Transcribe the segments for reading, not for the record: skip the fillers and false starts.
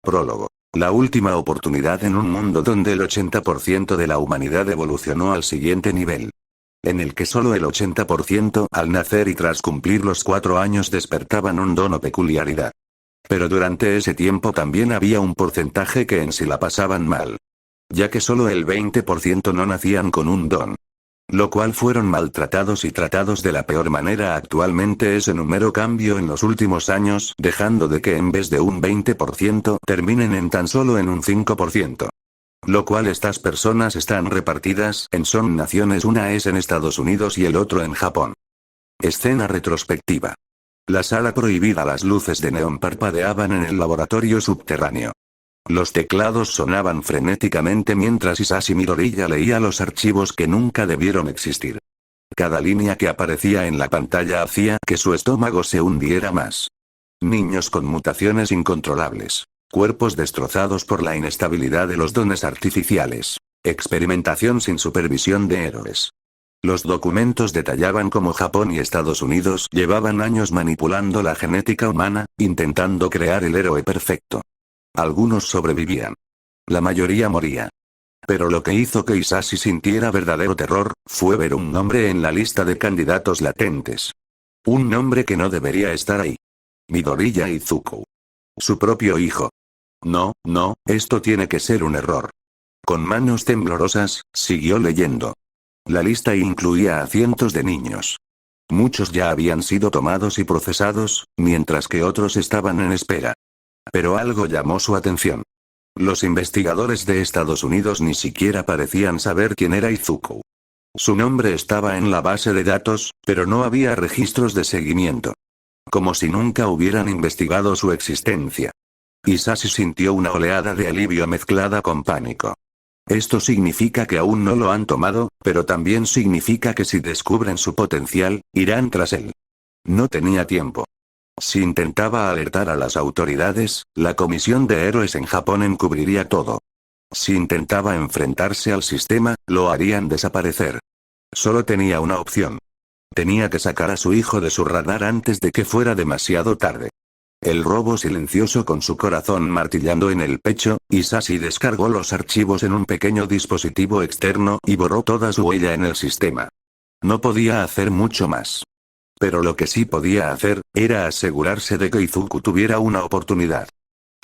Prólogo. La última oportunidad en un mundo donde el 80% de la humanidad evolucionó al siguiente nivel. En el que solo el 80% al nacer y tras cumplir los 4 años despertaban un don o peculiaridad. Pero durante ese tiempo también había un porcentaje que en sí la pasaban mal. Ya que solo el 20% no nacían con un don. Lo cual fueron maltratados y tratados de la peor manera. Actualmente ese número cambió en los últimos años, dejando de que en vez de un 20% terminen en tan solo en un 5%. Lo cual estas personas están repartidas en son naciones, una es en Estados Unidos y el otro en Japón. Escena retrospectiva. La sala prohibida, las luces de neón parpadeaban en el laboratorio subterráneo. Los teclados sonaban frenéticamente mientras Hisashi Midoriya leía los archivos que nunca debieron existir. Cada línea que aparecía en la pantalla hacía que su estómago se hundiera más. Niños con mutaciones incontrolables. Cuerpos destrozados por la inestabilidad de los dones artificiales. Experimentación sin supervisión de héroes. Los documentos detallaban cómo Japón y Estados Unidos llevaban años manipulando la genética humana, intentando crear el héroe perfecto. Algunos sobrevivían. La mayoría moría. Pero lo que hizo que Hisashi sintiera verdadero terror, fue ver un nombre en la lista de candidatos latentes. Un nombre que no debería estar ahí. Midoriya Izuku. Su propio hijo. No, esto tiene que ser un error. Con manos temblorosas, siguió leyendo. La lista incluía a cientos de niños. Muchos ya habían sido tomados y procesados, mientras que otros estaban en espera. Pero algo llamó su atención. Los investigadores de Estados Unidos ni siquiera parecían saber quién era Izuku. Su nombre estaba en la base de datos, pero no había registros de seguimiento. Como si nunca hubieran investigado su existencia. Hisashi sintió una oleada de alivio mezclada con pánico. Esto significa que aún no lo han tomado, pero también significa que si descubren su potencial, irán tras él. No tenía tiempo. Si intentaba alertar a las autoridades, la Comisión de Héroes en Japón encubriría todo. Si intentaba enfrentarse al sistema, lo harían desaparecer. Solo tenía una opción. Tenía que sacar a su hijo de su radar antes de que fuera demasiado tarde. El robo silencioso con su corazón martillando en el pecho, Hisashi descargó los archivos en un pequeño dispositivo externo y borró toda su huella en el sistema. No podía hacer mucho más. Pero lo que sí podía hacer, era asegurarse de que Izuku tuviera una oportunidad.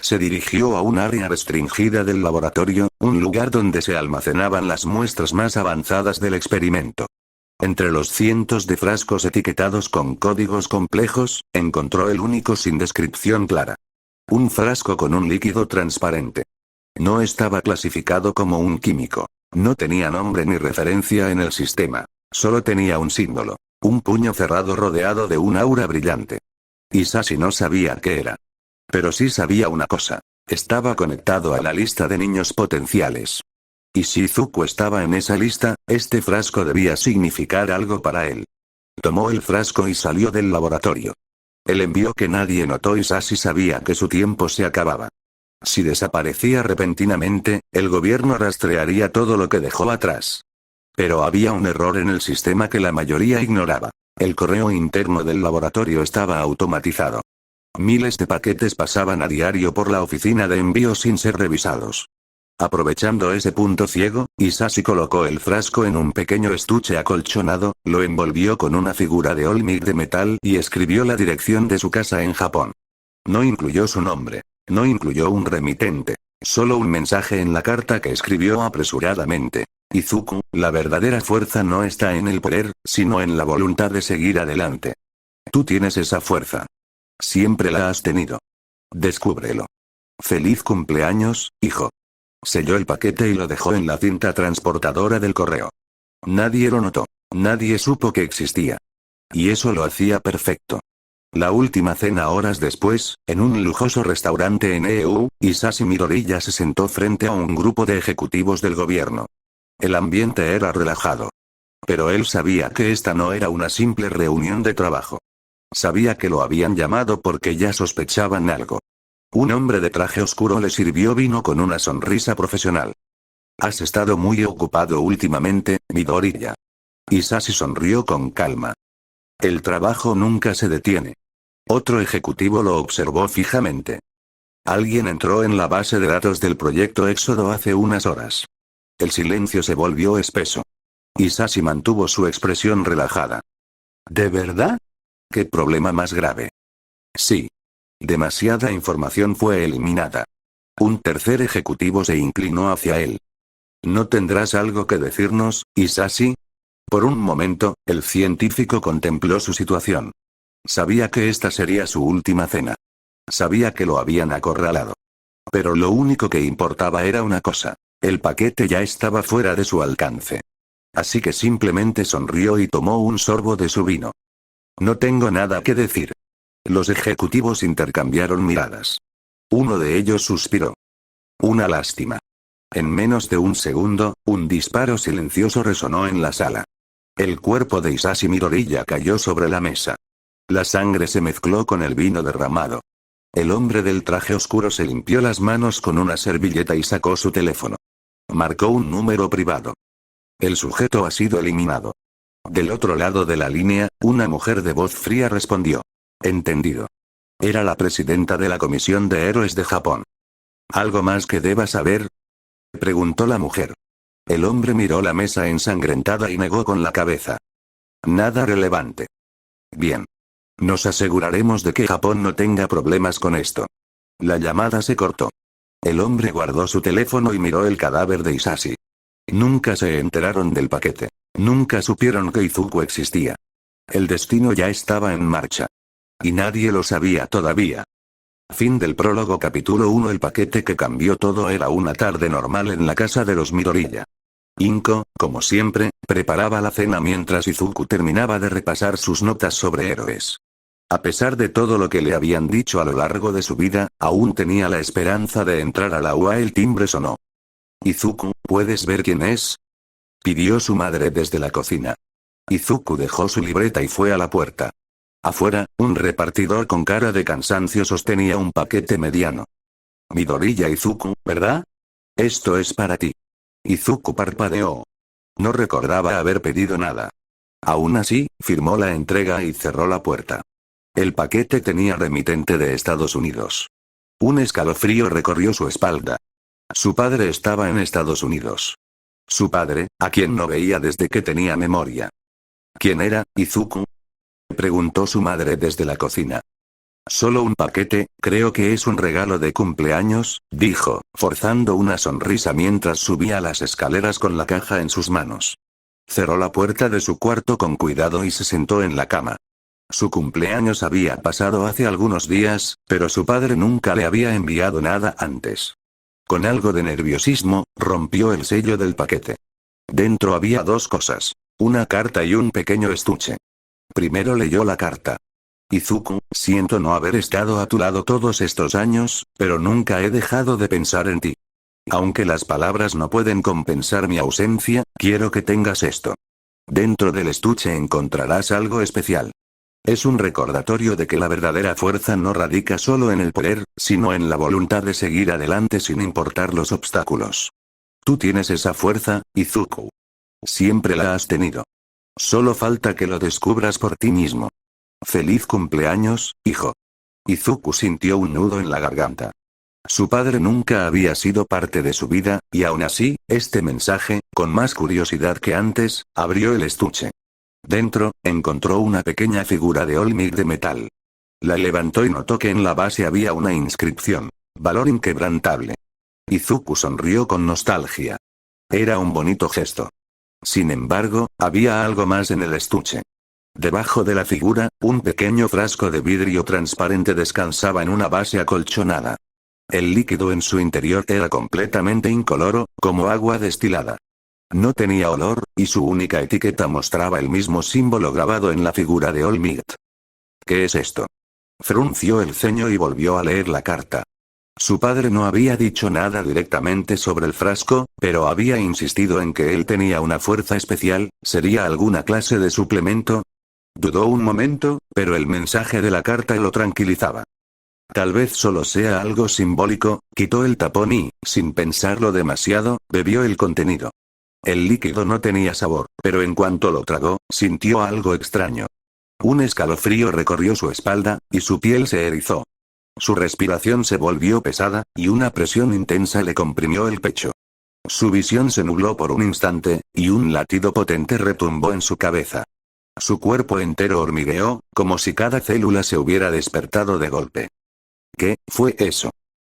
Se dirigió a un área restringida del laboratorio, un lugar donde se almacenaban las muestras más avanzadas del experimento. Entre los cientos de frascos etiquetados con códigos complejos, encontró el único sin descripción clara. Un frasco con un líquido transparente. No estaba clasificado como un químico. No tenía nombre ni referencia en el sistema. Solo tenía un símbolo. Un puño cerrado rodeado de un aura brillante. Hisashi no sabía qué era. Pero sí sabía una cosa. Estaba conectado a la lista de niños potenciales. Y si Izuku estaba en esa lista, este frasco debía significar algo para él. Tomó el frasco y salió del laboratorio. El envío que nadie notó. Hisashi sabía que su tiempo se acababa. Si desaparecía repentinamente, el gobierno rastrearía todo lo que dejó atrás. Pero había un error en el sistema que la mayoría ignoraba. El correo interno del laboratorio estaba automatizado. Miles de paquetes pasaban a diario por la oficina de envío sin ser revisados. Aprovechando ese punto ciego, Hisashi colocó el frasco en un pequeño estuche acolchonado, lo envolvió con una figura de Olmec de metal y escribió la dirección de su casa en Japón. No incluyó su nombre. No incluyó un remitente. Solo un mensaje en la carta que escribió apresuradamente. Izuku, la verdadera fuerza no está en el poder, sino en la voluntad de seguir adelante. Tú tienes esa fuerza. Siempre la has tenido. Descúbrelo. Feliz cumpleaños, hijo. Selló el paquete y lo dejó en la cinta transportadora del correo. Nadie lo notó. Nadie supo que existía. Y eso lo hacía perfecto. La última cena horas después, en un lujoso restaurante en EU, Hisashi Midoriya se sentó frente a un grupo de ejecutivos del gobierno. El ambiente era relajado. Pero él sabía que esta no era una simple reunión de trabajo. Sabía que lo habían llamado porque ya sospechaban algo. Un hombre de traje oscuro le sirvió vino con una sonrisa profesional. Has estado muy ocupado últimamente, Midoriya. Hisashi sonrió con calma. El trabajo nunca se detiene. Otro ejecutivo lo observó fijamente. Alguien entró en la base de datos del proyecto Éxodo hace unas horas. El silencio se volvió espeso. Hisashi mantuvo su expresión relajada. ¿De verdad? ¿Qué problema más grave? Sí. Demasiada información fue eliminada. Un tercer ejecutivo se inclinó hacia él. ¿No tendrás algo que decirnos, Hisashi? Por un momento, el científico contempló su situación. Sabía que esta sería su última cena. Sabía que lo habían acorralado. Pero lo único que importaba era una cosa. El paquete ya estaba fuera de su alcance. Así que simplemente sonrió y tomó un sorbo de su vino. No tengo nada que decir. Los ejecutivos intercambiaron miradas. Uno de ellos suspiró. Una lástima. En menos de un segundo, un disparo silencioso resonó en la sala. El cuerpo de Hisashi Midoriya cayó sobre la mesa. La sangre se mezcló con el vino derramado. El hombre del traje oscuro se limpió las manos con una servilleta y sacó su teléfono. Marcó un número privado. El sujeto ha sido eliminado. Del otro lado de la línea, una mujer de voz fría respondió. Entendido. Era la presidenta de la Comisión de Héroes de Japón. ¿Algo más que deba saber? Preguntó la mujer. El hombre miró la mesa ensangrentada y negó con la cabeza. Nada relevante. Bien. Nos aseguraremos de que Japón no tenga problemas con esto. La llamada se cortó. El hombre guardó su teléfono y miró el cadáver de Hisashi. Nunca se enteraron del paquete. Nunca supieron que Izuku existía. El destino ya estaba en marcha. Y nadie lo sabía todavía. Fin del prólogo. Capítulo 1. El paquete que cambió todo. Era una tarde normal en la casa de los Midoriya. Inko, como siempre, preparaba la cena mientras Izuku terminaba de repasar sus notas sobre héroes. A pesar de todo lo que le habían dicho a lo largo de su vida, aún tenía la esperanza de entrar a la UA. El timbre sonó. Izuku, ¿puedes ver quién es? Pidió su madre desde la cocina. Izuku dejó su libreta y fue a la puerta. Afuera, un repartidor con cara de cansancio sostenía un paquete mediano. Midoriya Izuku, ¿verdad? Esto es para ti. Izuku parpadeó. No recordaba haber pedido nada. Aún así, firmó la entrega y cerró la puerta. El paquete tenía remitente de Estados Unidos. Un escalofrío recorrió su espalda. Su padre estaba en Estados Unidos. Su padre, a quien no veía desde que tenía memoria. ¿Quién era, Izuku? Preguntó su madre desde la cocina. Solo un paquete, creo que es un regalo de cumpleaños, dijo, forzando una sonrisa mientras subía las escaleras con la caja en sus manos. Cerró la puerta de su cuarto con cuidado y se sentó en la cama. Su cumpleaños había pasado hace algunos días, pero su padre nunca le había enviado nada antes. Con algo de nerviosismo, rompió el sello del paquete. Dentro había dos cosas. Una carta y un pequeño estuche. Primero leyó la carta. Izuku, siento no haber estado a tu lado todos estos años, pero nunca he dejado de pensar en ti. Aunque las palabras no pueden compensar mi ausencia, quiero que tengas esto. Dentro del estuche encontrarás algo especial. Es un recordatorio de que la verdadera fuerza no radica solo en el poder, sino en la voluntad de seguir adelante sin importar los obstáculos. Tú tienes esa fuerza, Izuku. Siempre la has tenido. Solo falta que lo descubras por ti mismo. Feliz cumpleaños, hijo. Izuku sintió un nudo en la garganta. Su padre nunca había sido parte de su vida, y aún así, este mensaje, con más curiosidad que antes, abrió el estuche. Dentro, encontró una pequeña figura de Olmec de metal. La levantó y notó que en la base había una inscripción. Valor inquebrantable. Izuku sonrió con nostalgia. Era un bonito gesto. Sin embargo, había algo más en el estuche. Debajo de la figura, un pequeño frasco de vidrio transparente descansaba en una base acolchonada. El líquido en su interior era completamente incoloro, como agua destilada. No tenía olor, y su única etiqueta mostraba el mismo símbolo grabado en la figura de Olmec. ¿Qué es esto? Frunció el ceño y volvió a leer la carta. Su padre no había dicho nada directamente sobre el frasco, pero había insistido en que él tenía una fuerza especial. ¿Sería alguna clase de suplemento? Dudó un momento, pero el mensaje de la carta lo tranquilizaba. Tal vez solo sea algo simbólico. Quitó el tapón y, sin pensarlo demasiado, bebió el contenido. El líquido no tenía sabor, pero en cuanto lo tragó, sintió algo extraño. Un escalofrío recorrió su espalda, y su piel se erizó. Su respiración se volvió pesada, y una presión intensa le comprimió el pecho. Su visión se nubló por un instante, y un latido potente retumbó en su cabeza. Su cuerpo entero hormigueó, como si cada célula se hubiera despertado de golpe. ¿Qué fue eso?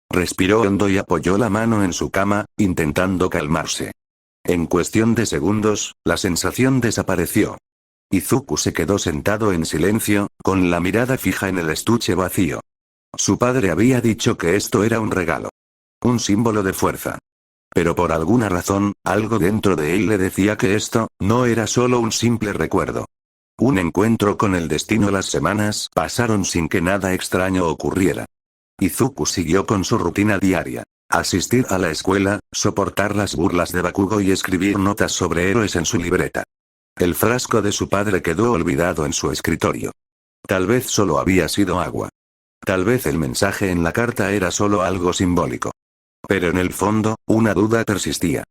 Respiró hondo y apoyó la mano en su cama, intentando calmarse. En cuestión de segundos, la sensación desapareció. Izuku se quedó sentado en silencio, con la mirada fija en el estuche vacío. Su padre había dicho que esto era un regalo. Un símbolo de fuerza. Pero por alguna razón, algo dentro de él le decía que esto no era solo un simple recuerdo. Un encuentro con el destino. Las semanas pasaron sin que nada extraño ocurriera. Izuku siguió con su rutina diaria. Asistir a la escuela, soportar las burlas de Bakugo y escribir notas sobre héroes en su libreta. El frasco de su padre quedó olvidado en su escritorio. Tal vez solo había sido agua. Tal vez el mensaje en la carta era solo algo simbólico. Pero en el fondo, una duda persistía.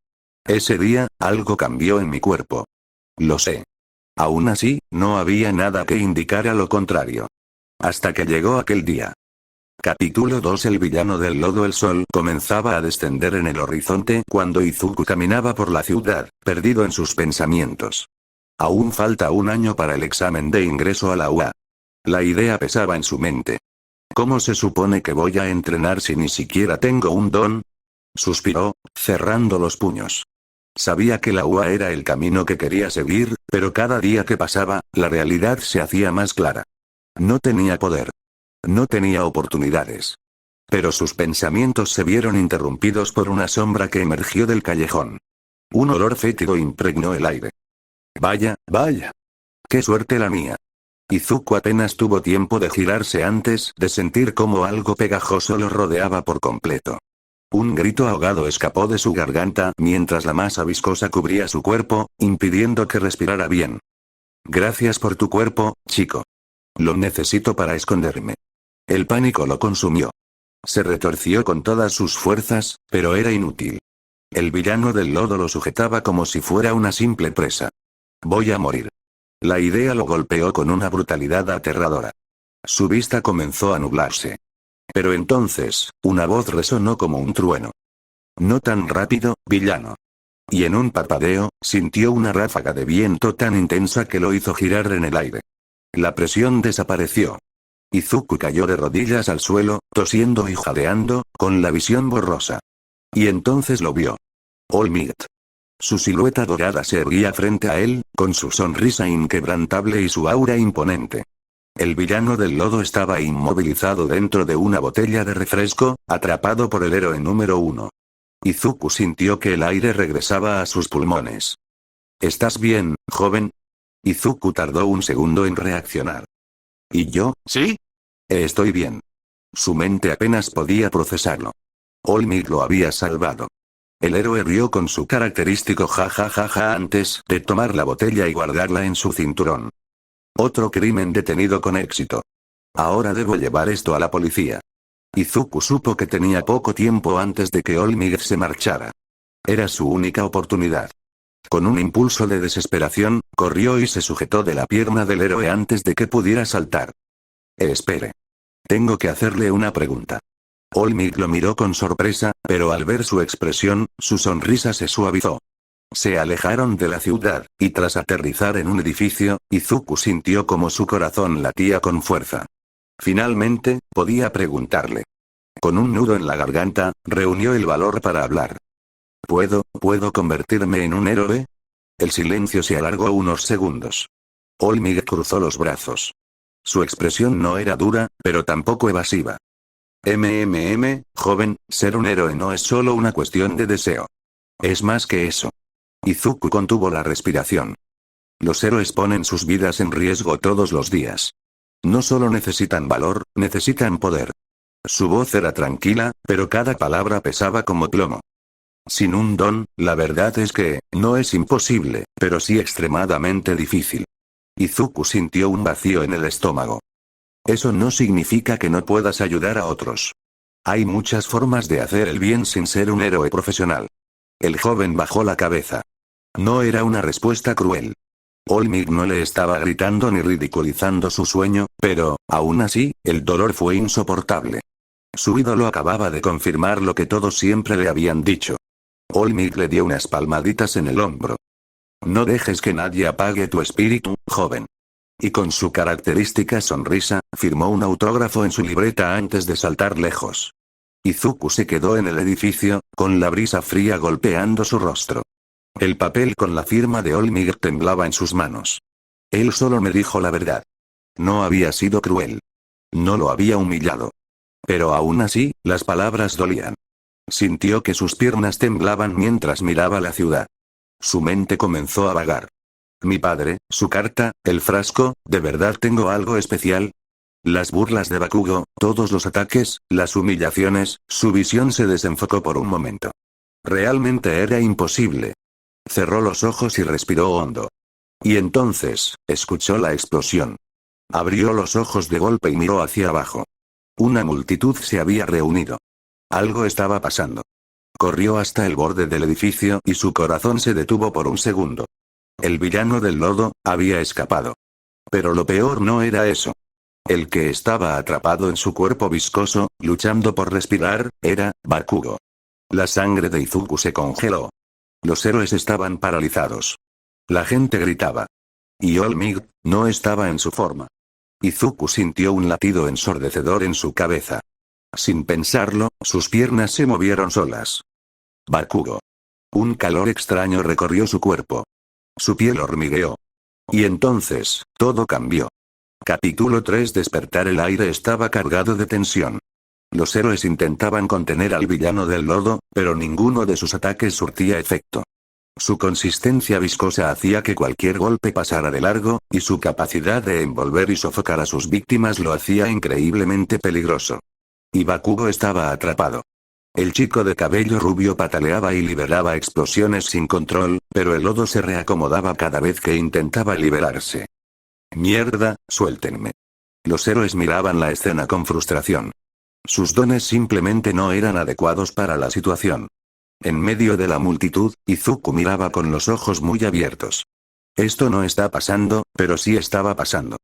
Ese día, algo cambió en mi cuerpo. Lo sé. Aún así, no había nada que indicara lo contrario. Hasta que llegó aquel día. Capítulo 2. El villano del lodo. El sol comenzaba a descender en el horizonte cuando Izuku caminaba por la ciudad, perdido en sus pensamientos. Aún falta un año para el examen de ingreso a la UA. La idea pesaba en su mente. ¿Cómo se supone que voy a entrenar si ni siquiera tengo un don? Suspiró, cerrando los puños. Sabía que la UA era el camino que quería seguir, pero cada día que pasaba, la realidad se hacía más clara. No tenía poder. No tenía oportunidades. Pero sus pensamientos se vieron interrumpidos por una sombra que emergió del callejón. Un olor fétido impregnó el aire. Vaya, vaya. Qué suerte la mía. Izuku apenas tuvo tiempo de girarse antes de sentir como algo pegajoso lo rodeaba por completo. Un grito ahogado escapó de su garganta mientras la masa viscosa cubría su cuerpo, impidiendo que respirara bien. Gracias por tu cuerpo, chico. Lo necesito para esconderme. El pánico lo consumió. Se retorció con todas sus fuerzas, pero era inútil. El villano del lodo lo sujetaba como si fuera una simple presa. Voy a morir. La idea lo golpeó con una brutalidad aterradora. Su vista comenzó a nublarse. Pero entonces, una voz resonó como un trueno. No tan rápido, villano. Y en un parpadeo, sintió una ráfaga de viento tan intensa que lo hizo girar en el aire. La presión desapareció. Izuku cayó de rodillas al suelo, tosiendo y jadeando, con la visión borrosa. Y entonces lo vio. All Might. Su silueta dorada se erguía frente a él, con su sonrisa inquebrantable y su aura imponente. El villano del lodo estaba inmovilizado dentro de una botella de refresco, atrapado por el héroe número 1. Izuku sintió que el aire regresaba a sus pulmones. ¿Estás bien, joven? Izuku tardó un segundo en reaccionar. ¿Y yo? ¿Sí? Estoy bien. Su mente apenas podía procesarlo. All Might lo había salvado. El héroe rió con su característico ja ja ja ja antes de tomar la botella y guardarla en su cinturón. Otro crimen detenido con éxito. Ahora debo llevar esto a la policía. Izuku supo que tenía poco tiempo antes de que All Might se marchara. Era su única oportunidad. Con un impulso de desesperación, corrió y se sujetó de la pierna del héroe antes de que pudiera saltar. Espere. Tengo que hacerle una pregunta. All Might lo miró con sorpresa, pero al ver su expresión, su sonrisa se suavizó. Se alejaron de la ciudad, y tras aterrizar en un edificio, Izuku sintió como su corazón latía con fuerza. Finalmente, podía preguntarle. Con un nudo en la garganta, reunió el valor para hablar. ¿Puedo convertirme en un héroe? El silencio se alargó unos segundos. All Might cruzó los brazos. Su expresión no era dura, pero tampoco evasiva. Joven, ser un héroe no es solo una cuestión de deseo. Es más que eso. Izuku contuvo la respiración. Los héroes ponen sus vidas en riesgo todos los días. No solo necesitan valor, necesitan poder. Su voz era tranquila, pero cada palabra pesaba como plomo. Sin un don, la verdad es que, no es imposible, pero sí extremadamente difícil. Izuku sintió un vacío en el estómago. Eso no significa que no puedas ayudar a otros. Hay muchas formas de hacer el bien sin ser un héroe profesional. El joven bajó la cabeza. No era una respuesta cruel. All Might no le estaba gritando ni ridiculizando su sueño, pero, aún así, el dolor fue insoportable. Su ídolo acababa de confirmar lo que todos siempre le habían dicho. All Might le dio unas palmaditas en el hombro. No dejes que nadie apague tu espíritu, joven. Y con su característica sonrisa, firmó un autógrafo en su libreta antes de saltar lejos. Izuku se quedó en el edificio, con la brisa fría golpeando su rostro. El papel con la firma de All Might temblaba en sus manos. Él solo me dijo la verdad. No había sido cruel. No lo había humillado. Pero aún así, las palabras dolían. Sintió que sus piernas temblaban mientras miraba la ciudad. Su mente comenzó a vagar. Mi padre, su carta, el frasco, ¿de verdad tengo algo especial? Las burlas de Bakugo, todos los ataques, las humillaciones, su visión se desenfocó por un momento. Realmente era imposible. Cerró los ojos y respiró hondo. Y entonces, escuchó la explosión. Abrió los ojos de golpe y miró hacia abajo. Una multitud se había reunido. Algo estaba pasando. Corrió hasta el borde del edificio y su corazón se detuvo por un segundo. El villano del lodo había escapado. Pero lo peor no era eso. El que estaba atrapado en su cuerpo viscoso, luchando por respirar, era Bakugo. La sangre de Izuku se congeló. Los héroes estaban paralizados. La gente gritaba. Y All Might no estaba en su forma. Izuku sintió un latido ensordecedor en su cabeza. Sin pensarlo, sus piernas se movieron solas. Bakugo. Un calor extraño recorrió su cuerpo. Su piel hormigueó. Y entonces, todo cambió. Capítulo 3. Despertar. El aire estaba cargado de tensión. Los héroes intentaban contener al villano del lodo, pero ninguno de sus ataques surtía efecto. Su consistencia viscosa hacía que cualquier golpe pasara de largo, y su capacidad de envolver y sofocar a sus víctimas lo hacía increíblemente peligroso. Y Bakugo estaba atrapado. El chico de cabello rubio pataleaba y liberaba explosiones sin control, pero el lodo se reacomodaba cada vez que intentaba liberarse. Mierda, suéltenme. Los héroes miraban la escena con frustración. Sus dones simplemente no eran adecuados para la situación. En medio de la multitud, Izuku miraba con los ojos muy abiertos. Esto no está pasando, pero sí estaba pasando.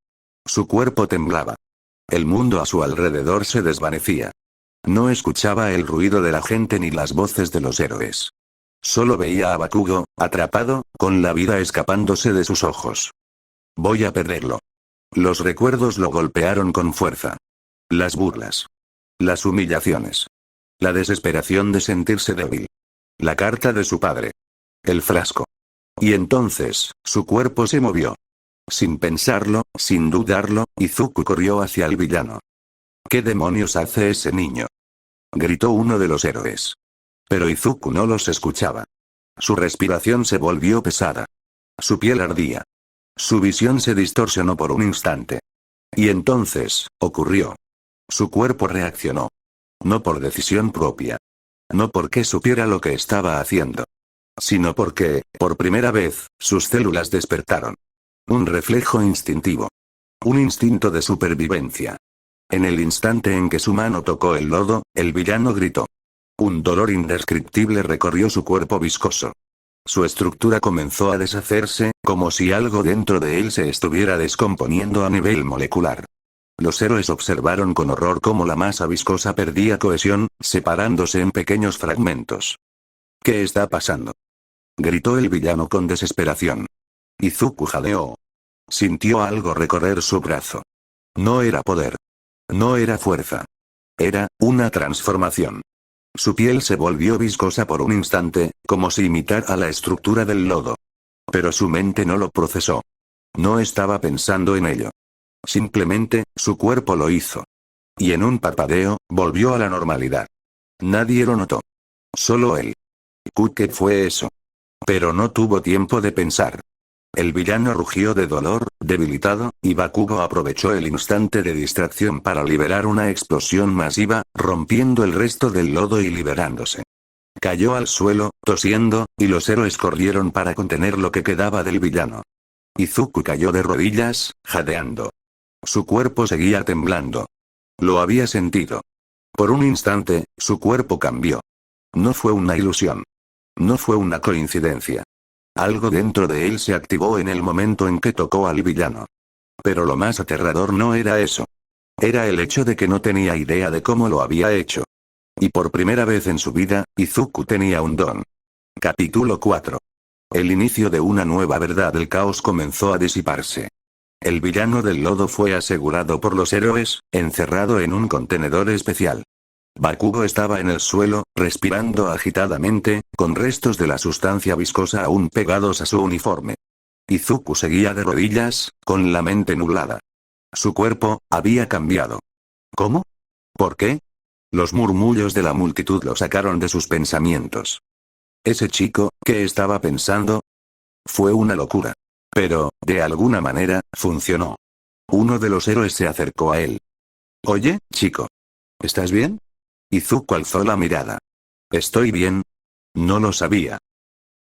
Su cuerpo temblaba. El mundo a su alrededor se desvanecía. No escuchaba el ruido de la gente ni las voces de los héroes. Solo veía a Bakugo, atrapado, con la vida escapándose de sus ojos. Voy a perderlo. Los recuerdos lo golpearon con fuerza. Las burlas. Las humillaciones. La desesperación de sentirse débil. La carta de su padre. El frasco. Y entonces, su cuerpo se movió. Sin pensarlo, sin dudarlo, Izuku corrió hacia el villano. ¿Qué demonios hace ese niño? Gritó uno de los héroes. Pero Izuku no los escuchaba. Su respiración se volvió pesada. Su piel ardía. Su visión se distorsionó por un instante. Y entonces, ocurrió. Su cuerpo reaccionó. No por decisión propia. No porque supiera lo que estaba haciendo. Sino porque, por primera vez, sus células despertaron. Un reflejo instintivo. Un instinto de supervivencia. En el instante en que su mano tocó el lodo, el villano gritó. Un dolor indescriptible recorrió su cuerpo viscoso. Su estructura comenzó a deshacerse, como si algo dentro de él se estuviera descomponiendo a nivel molecular. Los héroes observaron con horror cómo la masa viscosa perdía cohesión, separándose en pequeños fragmentos. ¿Qué está pasando? Gritó el villano con desesperación. Izuku jadeó. Sintió algo recorrer su brazo. No era poder. No era fuerza. Era una transformación. Su piel se volvió viscosa por un instante, como si imitara la estructura del lodo. Pero su mente no lo procesó. No estaba pensando en ello. Simplemente, su cuerpo lo hizo. Y en un parpadeo, volvió a la normalidad. Nadie lo notó. Solo él. ¿Qué fue eso? Pero no tuvo tiempo de pensar. El villano rugió de dolor, debilitado, y Bakugo aprovechó el instante de distracción para liberar una explosión masiva, rompiendo el resto del lodo y liberándose. Cayó al suelo, tosiendo, y los héroes corrieron para contener lo que quedaba del villano. Izuku cayó de rodillas, jadeando. Su cuerpo seguía temblando. Lo había sentido. Por un instante, su cuerpo cambió. No fue una ilusión. No fue una coincidencia. Algo dentro de él se activó en el momento en que tocó al villano. Pero lo más aterrador no era eso. Era el hecho de que no tenía idea de cómo lo había hecho. Y por primera vez en su vida, Izuku tenía un don. Capítulo 4. El inicio de una nueva verdad. El caos comenzó a disiparse. El villano del lodo fue asegurado por los héroes, encerrado en un contenedor especial. Bakugo estaba en el suelo, respirando agitadamente, con restos de la sustancia viscosa aún pegados a su uniforme. Izuku seguía de rodillas, con la mente nublada. Su cuerpo había cambiado. ¿Cómo? ¿Por qué? Los murmullos de la multitud lo sacaron de sus pensamientos. Ese chico, ¿qué estaba pensando? Fue una locura. Pero, de alguna manera, funcionó. Uno de los héroes se acercó a él. Oye, chico. ¿Estás bien? Izuku alzó la mirada. ¿Estoy bien? No lo sabía.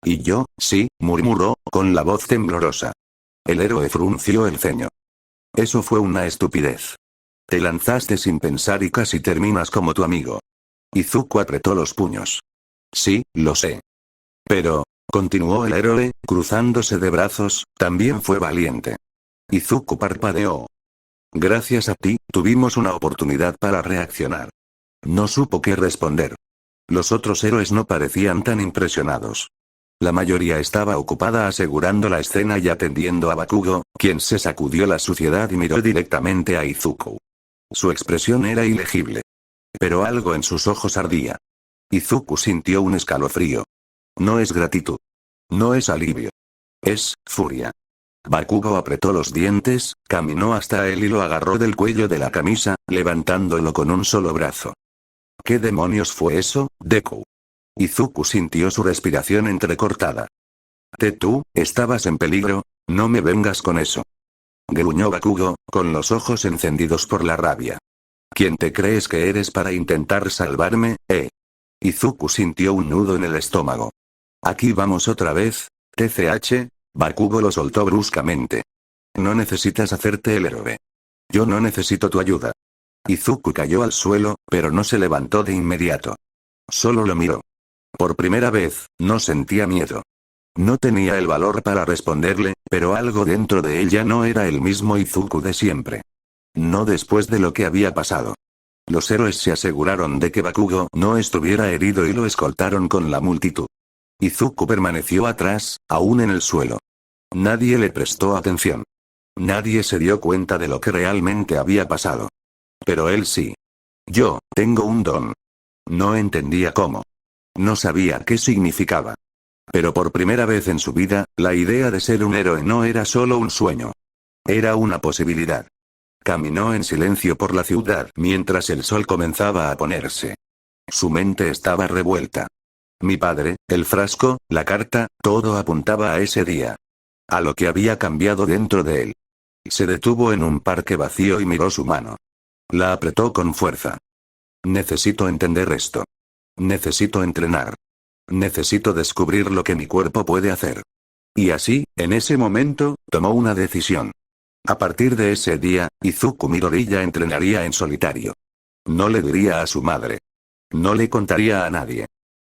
Y yo, sí, murmuró, con la voz temblorosa. El héroe frunció el ceño. Eso fue una estupidez. Te lanzaste sin pensar y casi terminas como tu amigo. Izuku apretó los puños. Sí, lo sé. Pero, continuó el héroe, cruzándose de brazos, también fue valiente. Izuku parpadeó. Gracias a ti, tuvimos una oportunidad para reaccionar. No supo qué responder. Los otros héroes no parecían tan impresionados. La mayoría estaba ocupada asegurando la escena y atendiendo a Bakugo, quien se sacudió la suciedad y miró directamente a Izuku. Su expresión era ilegible. Pero algo en sus ojos ardía. Izuku sintió un escalofrío. No es gratitud. No es alivio. Es furia. Bakugo apretó los dientes, caminó hasta él y lo agarró del cuello de la camisa, levantándolo con un solo brazo. ¿Qué demonios fue eso, Deku? Izuku sintió su respiración entrecortada. Tú, estabas en peligro, no me vengas con eso. Gruñó Bakugo, con los ojos encendidos por la rabia. ¿Quién te crees que eres para intentar salvarme, Izuku sintió un nudo en el estómago. Aquí vamos otra vez, TCH, Bakugo lo soltó bruscamente. No necesitas hacerte el héroe. Yo no necesito tu ayuda. Izuku cayó al suelo, pero no se levantó de inmediato. Solo lo miró. Por primera vez, no sentía miedo. No tenía el valor para responderle, pero algo dentro de él ya no era el mismo Izuku de siempre. No después de lo que había pasado. Los héroes se aseguraron de que Bakugo no estuviera herido y lo escoltaron con la multitud. Izuku permaneció atrás, aún en el suelo. Nadie le prestó atención. Nadie se dio cuenta de lo que realmente había pasado. Pero él sí. Yo, tengo un don. No entendía cómo. No sabía qué significaba. Pero por primera vez en su vida, la idea de ser un héroe no era solo un sueño. Era una posibilidad. Caminó en silencio por la ciudad mientras el sol comenzaba a ponerse. Su mente estaba revuelta. Mi padre, el frasco, la carta, todo apuntaba a ese día. A lo que había cambiado dentro de él. Se detuvo en un parque vacío y miró su mano. La apretó con fuerza. Necesito entender esto. Necesito entrenar. Necesito descubrir lo que mi cuerpo puede hacer. Y así, en ese momento, tomó una decisión. A partir de ese día, Izuku Midoriya entrenaría en solitario. No le diría a su madre. No le contaría a nadie.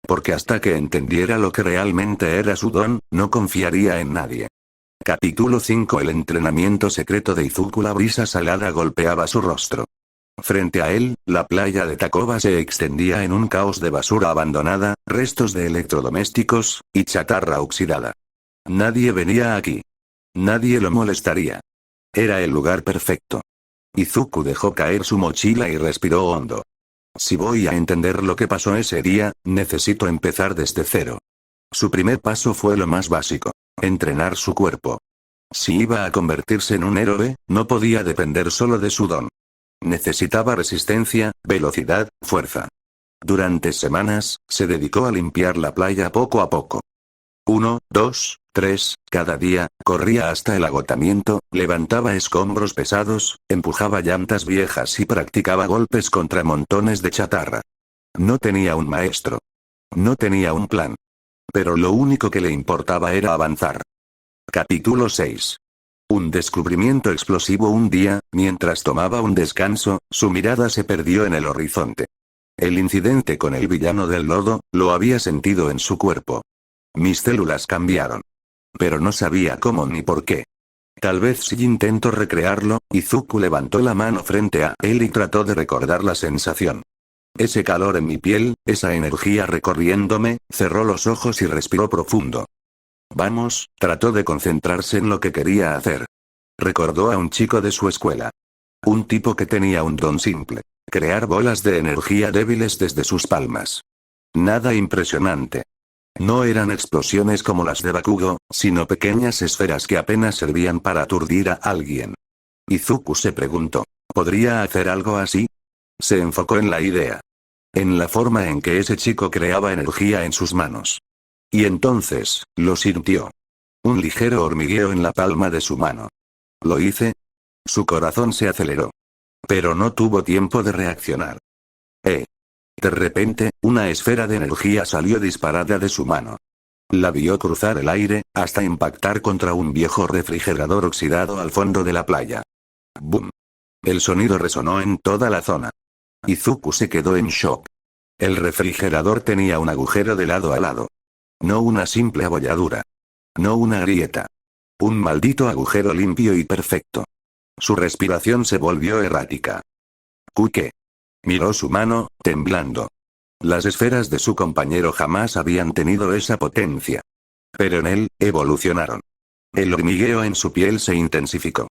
Porque hasta que entendiera lo que realmente era su don, no confiaría en nadie. Capítulo 5. El entrenamiento secreto de Izuku. La brisa salada golpeaba su rostro. Frente a él, la playa de Takoba se extendía en un caos de basura abandonada, restos de electrodomésticos, y chatarra oxidada. Nadie venía aquí. Nadie lo molestaría. Era el lugar perfecto. Izuku dejó caer su mochila y respiró hondo. Si voy a entender lo que pasó ese día, necesito empezar desde cero. Su primer paso fue lo más básico: entrenar su cuerpo. Si iba a convertirse en un héroe, no podía depender solo de su don. Necesitaba resistencia, velocidad, fuerza. Durante semanas, se dedicó a limpiar la playa poco a poco. 1, 2, 3, cada día, corría hasta el agotamiento, levantaba escombros pesados, empujaba llantas viejas y practicaba golpes contra montones de chatarra. No tenía un maestro. No tenía un plan. Pero lo único que le importaba era avanzar. Capítulo 6. Un descubrimiento explosivo. Un día, mientras tomaba un descanso, su mirada se perdió en el horizonte. El incidente con el villano del lodo, lo había sentido en su cuerpo. Mis células cambiaron. Pero no sabía cómo ni por qué. Tal vez si intento recrearlo. Izuku levantó la mano frente a él y trató de recordar la sensación. Ese calor en mi piel, esa energía recorriéndome. Cerró los ojos y respiró profundo. Vamos, trató de concentrarse en lo que quería hacer. Recordó a un chico de su escuela. Un tipo que tenía un don simple. Crear bolas de energía débiles desde sus palmas. Nada impresionante. No eran explosiones como las de Bakugo, sino pequeñas esferas que apenas servían para aturdir a alguien. Izuku se preguntó, ¿podría hacer algo así? Se enfocó en la idea. En la forma en que ese chico creaba energía en sus manos. Y entonces, lo sintió. Un ligero hormigueo en la palma de su mano. ¿Lo hice? Su corazón se aceleró. Pero no tuvo tiempo de reaccionar. De repente, una esfera de energía salió disparada de su mano. La vio cruzar el aire, hasta impactar contra un viejo refrigerador oxidado al fondo de la playa. ¡Bum! El sonido resonó en toda la zona. Izuku se quedó en shock. El refrigerador tenía un agujero de lado a lado. No una simple abolladura. No una grieta. Un maldito agujero limpio y perfecto. Su respiración se volvió errática. ¿Qué? Miró su mano, temblando. Las esferas de su compañero jamás habían tenido esa potencia. Pero en él, evolucionaron. El hormigueo en su piel se intensificó.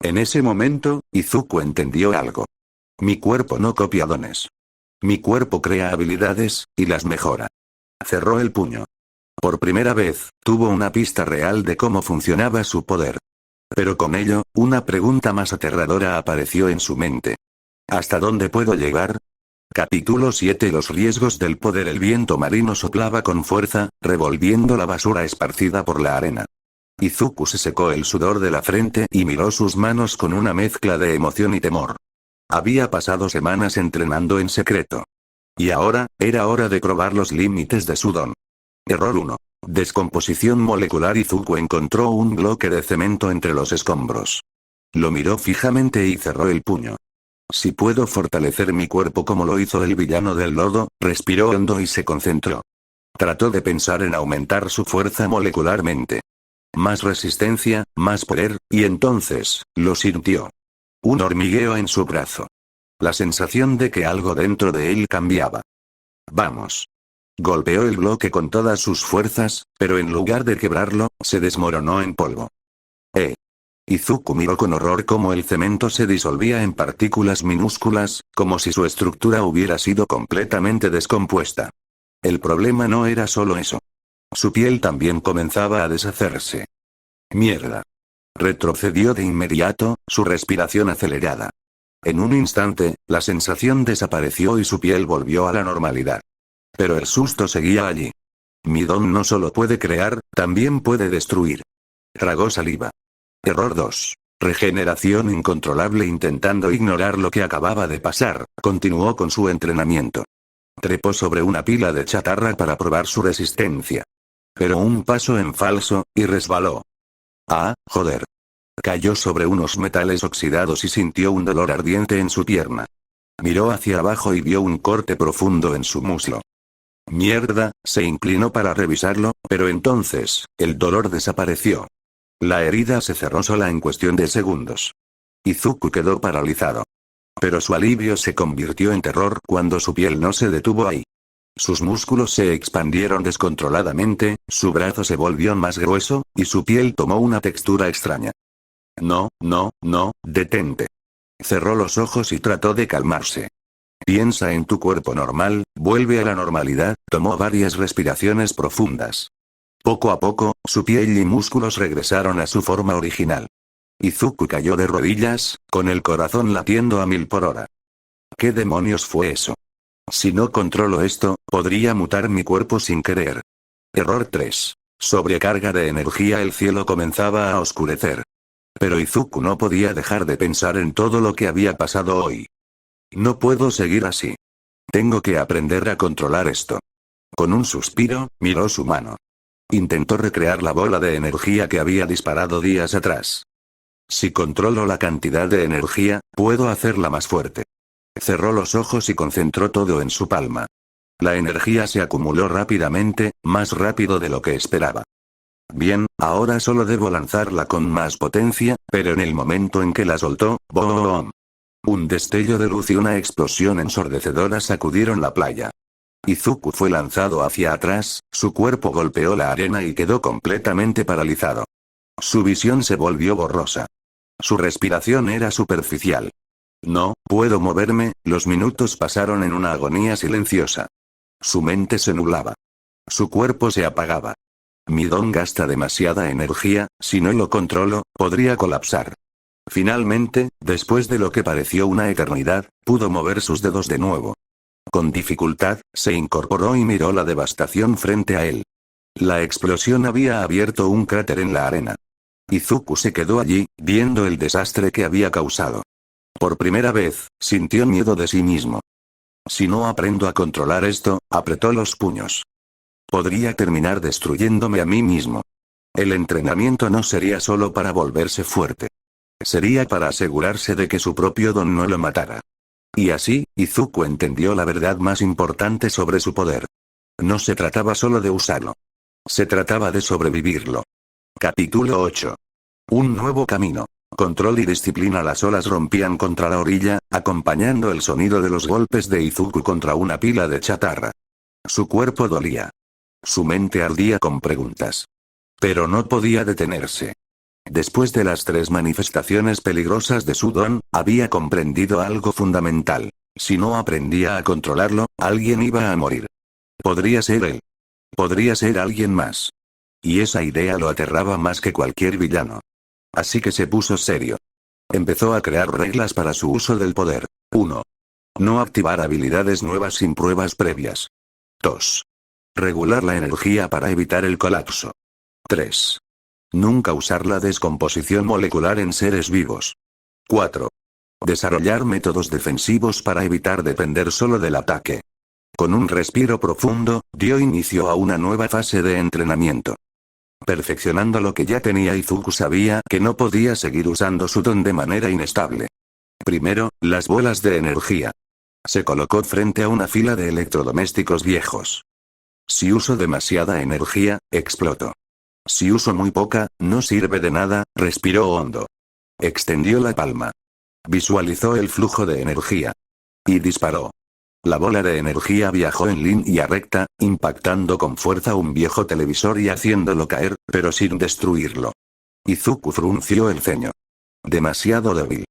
En ese momento, Izuku entendió algo. Mi cuerpo no copia dones. Mi cuerpo crea habilidades, y las mejora. Cerró el puño. Por primera vez, tuvo una pista real de cómo funcionaba su poder. Pero con ello, una pregunta más aterradora apareció en su mente. ¿Hasta dónde puedo llegar? Capítulo 7. Los riesgos del poder. El viento marino soplaba con fuerza, revolviendo la basura esparcida por la arena. Izuku se secó el sudor de la frente y miró sus manos con una mezcla de emoción y temor. Había pasado semanas entrenando en secreto. Y ahora, era hora de probar los límites de su don. Error 1. Descomposición molecular. Izuku encontró un bloque de cemento entre los escombros. Lo miró fijamente y cerró el puño. Si puedo fortalecer mi cuerpo como lo hizo el villano del lodo, respiró hondo y se concentró. Trató de pensar en aumentar su fuerza molecularmente. Más resistencia, más poder, y entonces, lo sintió. Un hormigueo en su brazo. La sensación de que algo dentro de él cambiaba. Vamos. Golpeó el bloque con todas sus fuerzas, pero en lugar de quebrarlo, se desmoronó en polvo. Izuku miró con horror cómo el cemento se disolvía en partículas minúsculas, como si su estructura hubiera sido completamente descompuesta. El problema no era solo eso. Su piel también comenzaba a deshacerse. Mierda. Retrocedió de inmediato, su respiración acelerada. En un instante, la sensación desapareció y su piel volvió a la normalidad. Pero el susto seguía allí. Mi don no solo puede crear, también puede destruir. Tragó saliva. Error 2. Regeneración incontrolable. Intentando ignorar lo que acababa de pasar, continuó con su entrenamiento. Trepó sobre una pila de chatarra para probar su resistencia. Pero un paso en falso, y resbaló. Ah, joder. Cayó sobre unos metales oxidados y sintió un dolor ardiente en su pierna. Miró hacia abajo y vio un corte profundo en su muslo. Mierda, se inclinó para revisarlo, pero entonces, el dolor desapareció. La herida se cerró sola en cuestión de segundos. Izuku quedó paralizado. Pero su alivio se convirtió en terror cuando su piel no se detuvo ahí. Sus músculos se expandieron descontroladamente, su brazo se volvió más grueso, y su piel tomó una textura extraña. No, detente. Cerró los ojos y trató de calmarse. Piensa en tu cuerpo normal, vuelve a la normalidad. Tomó varias respiraciones profundas. Poco a poco, su piel y músculos regresaron a su forma original. Izuku cayó de rodillas, con el corazón latiendo a 1000 por hora. ¿Qué demonios fue eso? Si no controlo esto, podría mutar mi cuerpo sin querer. Error 3. Sobrecarga de energía. El cielo comenzaba a oscurecer. Pero Izuku no podía dejar de pensar en todo lo que había pasado hoy. No puedo seguir así. Tengo que aprender a controlar esto. Con un suspiro, miró su mano. Intentó recrear la bola de energía que había disparado días atrás. Si controlo la cantidad de energía, puedo hacerla más fuerte. Cerró los ojos y concentró todo en su palma. La energía se acumuló rápidamente, más rápido de lo que esperaba. Bien, ahora solo debo lanzarla con más potencia, pero en el momento en que la soltó, ¡boom! Un destello de luz y una explosión ensordecedora sacudieron la playa. Izuku fue lanzado hacia atrás, su cuerpo golpeó la arena y quedó completamente paralizado. Su visión se volvió borrosa. Su respiración era superficial. No puedo moverme, los minutos pasaron en una agonía silenciosa. Su mente se nublaba. Su cuerpo se apagaba. Mi don gasta demasiada energía, si no lo controlo, podría colapsar. Finalmente, después de lo que pareció una eternidad, pudo mover sus dedos de nuevo. Con dificultad, se incorporó y miró la devastación frente a él. La explosión había abierto un cráter en la arena. Izuku se quedó allí, viendo el desastre que había causado. Por primera vez, sintió miedo de sí mismo. Si no aprendo a controlar esto, apretó los puños. Podría terminar destruyéndome a mí mismo. El entrenamiento no sería solo para volverse fuerte. Sería para asegurarse de que su propio don no lo matara. Y así, Izuku entendió la verdad más importante sobre su poder. No se trataba solo de usarlo. Se trataba de sobrevivirlo. Capítulo 8. Un nuevo camino. Control y disciplina. Las olas rompían contra la orilla, acompañando el sonido de los golpes de Izuku contra una pila de chatarra. Su cuerpo dolía. Su mente ardía con preguntas. Pero no podía detenerse. Después de las 3 manifestaciones peligrosas de su don, había comprendido algo fundamental. Si no aprendía a controlarlo, alguien iba a morir. Podría ser él. Podría ser alguien más. Y esa idea lo aterraba más que cualquier villano. Así que se puso serio. Empezó a crear reglas para su uso del poder. 1. No activar habilidades nuevas sin pruebas previas. 2. Regular la energía para evitar el colapso. 3. Nunca usar la descomposición molecular en seres vivos. 4. Desarrollar métodos defensivos para evitar depender solo del ataque. Con un respiro profundo, dio inicio a una nueva fase de entrenamiento. Perfeccionando lo que ya tenía, Izuku sabía que no podía seguir usando su don de manera inestable. Primero, las bolas de energía. Se colocó frente a una fila de electrodomésticos viejos. Si uso demasiada energía, exploto. Si uso muy poca, no sirve de nada, respiró hondo. Extendió la palma. Visualizó el flujo de energía. Y disparó. La bola de energía viajó en línea recta, impactando con fuerza un viejo televisor y haciéndolo caer, pero sin destruirlo. Izuku frunció el ceño. Demasiado débil.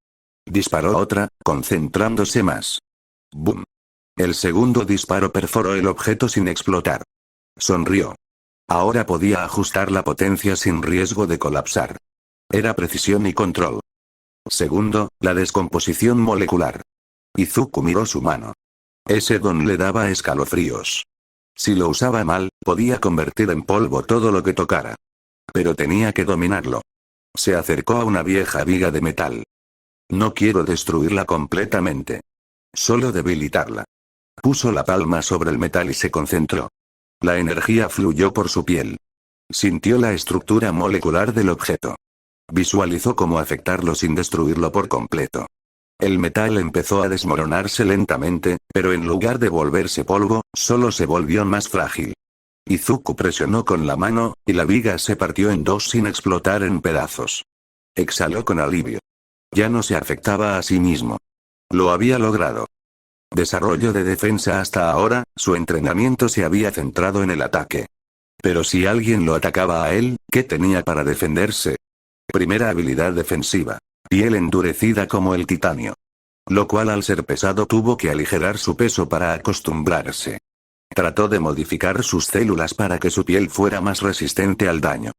Disparó otra, concentrándose más. ¡Bum! El segundo disparo perforó el objeto sin explotar. Sonrió. Ahora podía ajustar la potencia sin riesgo de colapsar. Era precisión y control. Segundo, la descomposición molecular. Izuku miró su mano. Ese don le daba escalofríos. Si lo usaba mal, podía convertir en polvo todo lo que tocara. Pero tenía que dominarlo. Se acercó a una vieja viga de metal. No quiero destruirla completamente. Solo debilitarla. Puso la palma sobre el metal y se concentró. La energía fluyó por su piel. Sintió la estructura molecular del objeto. Visualizó cómo afectarlo sin destruirlo por completo. El metal empezó a desmoronarse lentamente, pero en lugar de volverse polvo, solo se volvió más frágil. Izuku presionó con la mano, y la viga se partió en dos sin explotar en pedazos. Exhaló con alivio. Ya no se afectaba a sí mismo. Lo había logrado. Desarrollo de defensa. Hasta ahora, su entrenamiento se había centrado en el ataque. Pero si alguien lo atacaba a él, ¿qué tenía para defenderse? Primera habilidad defensiva. Piel endurecida como el titanio. Lo cual al ser pesado tuvo que aligerar su peso para acostumbrarse. Trató de modificar sus células para que su piel fuera más resistente al daño.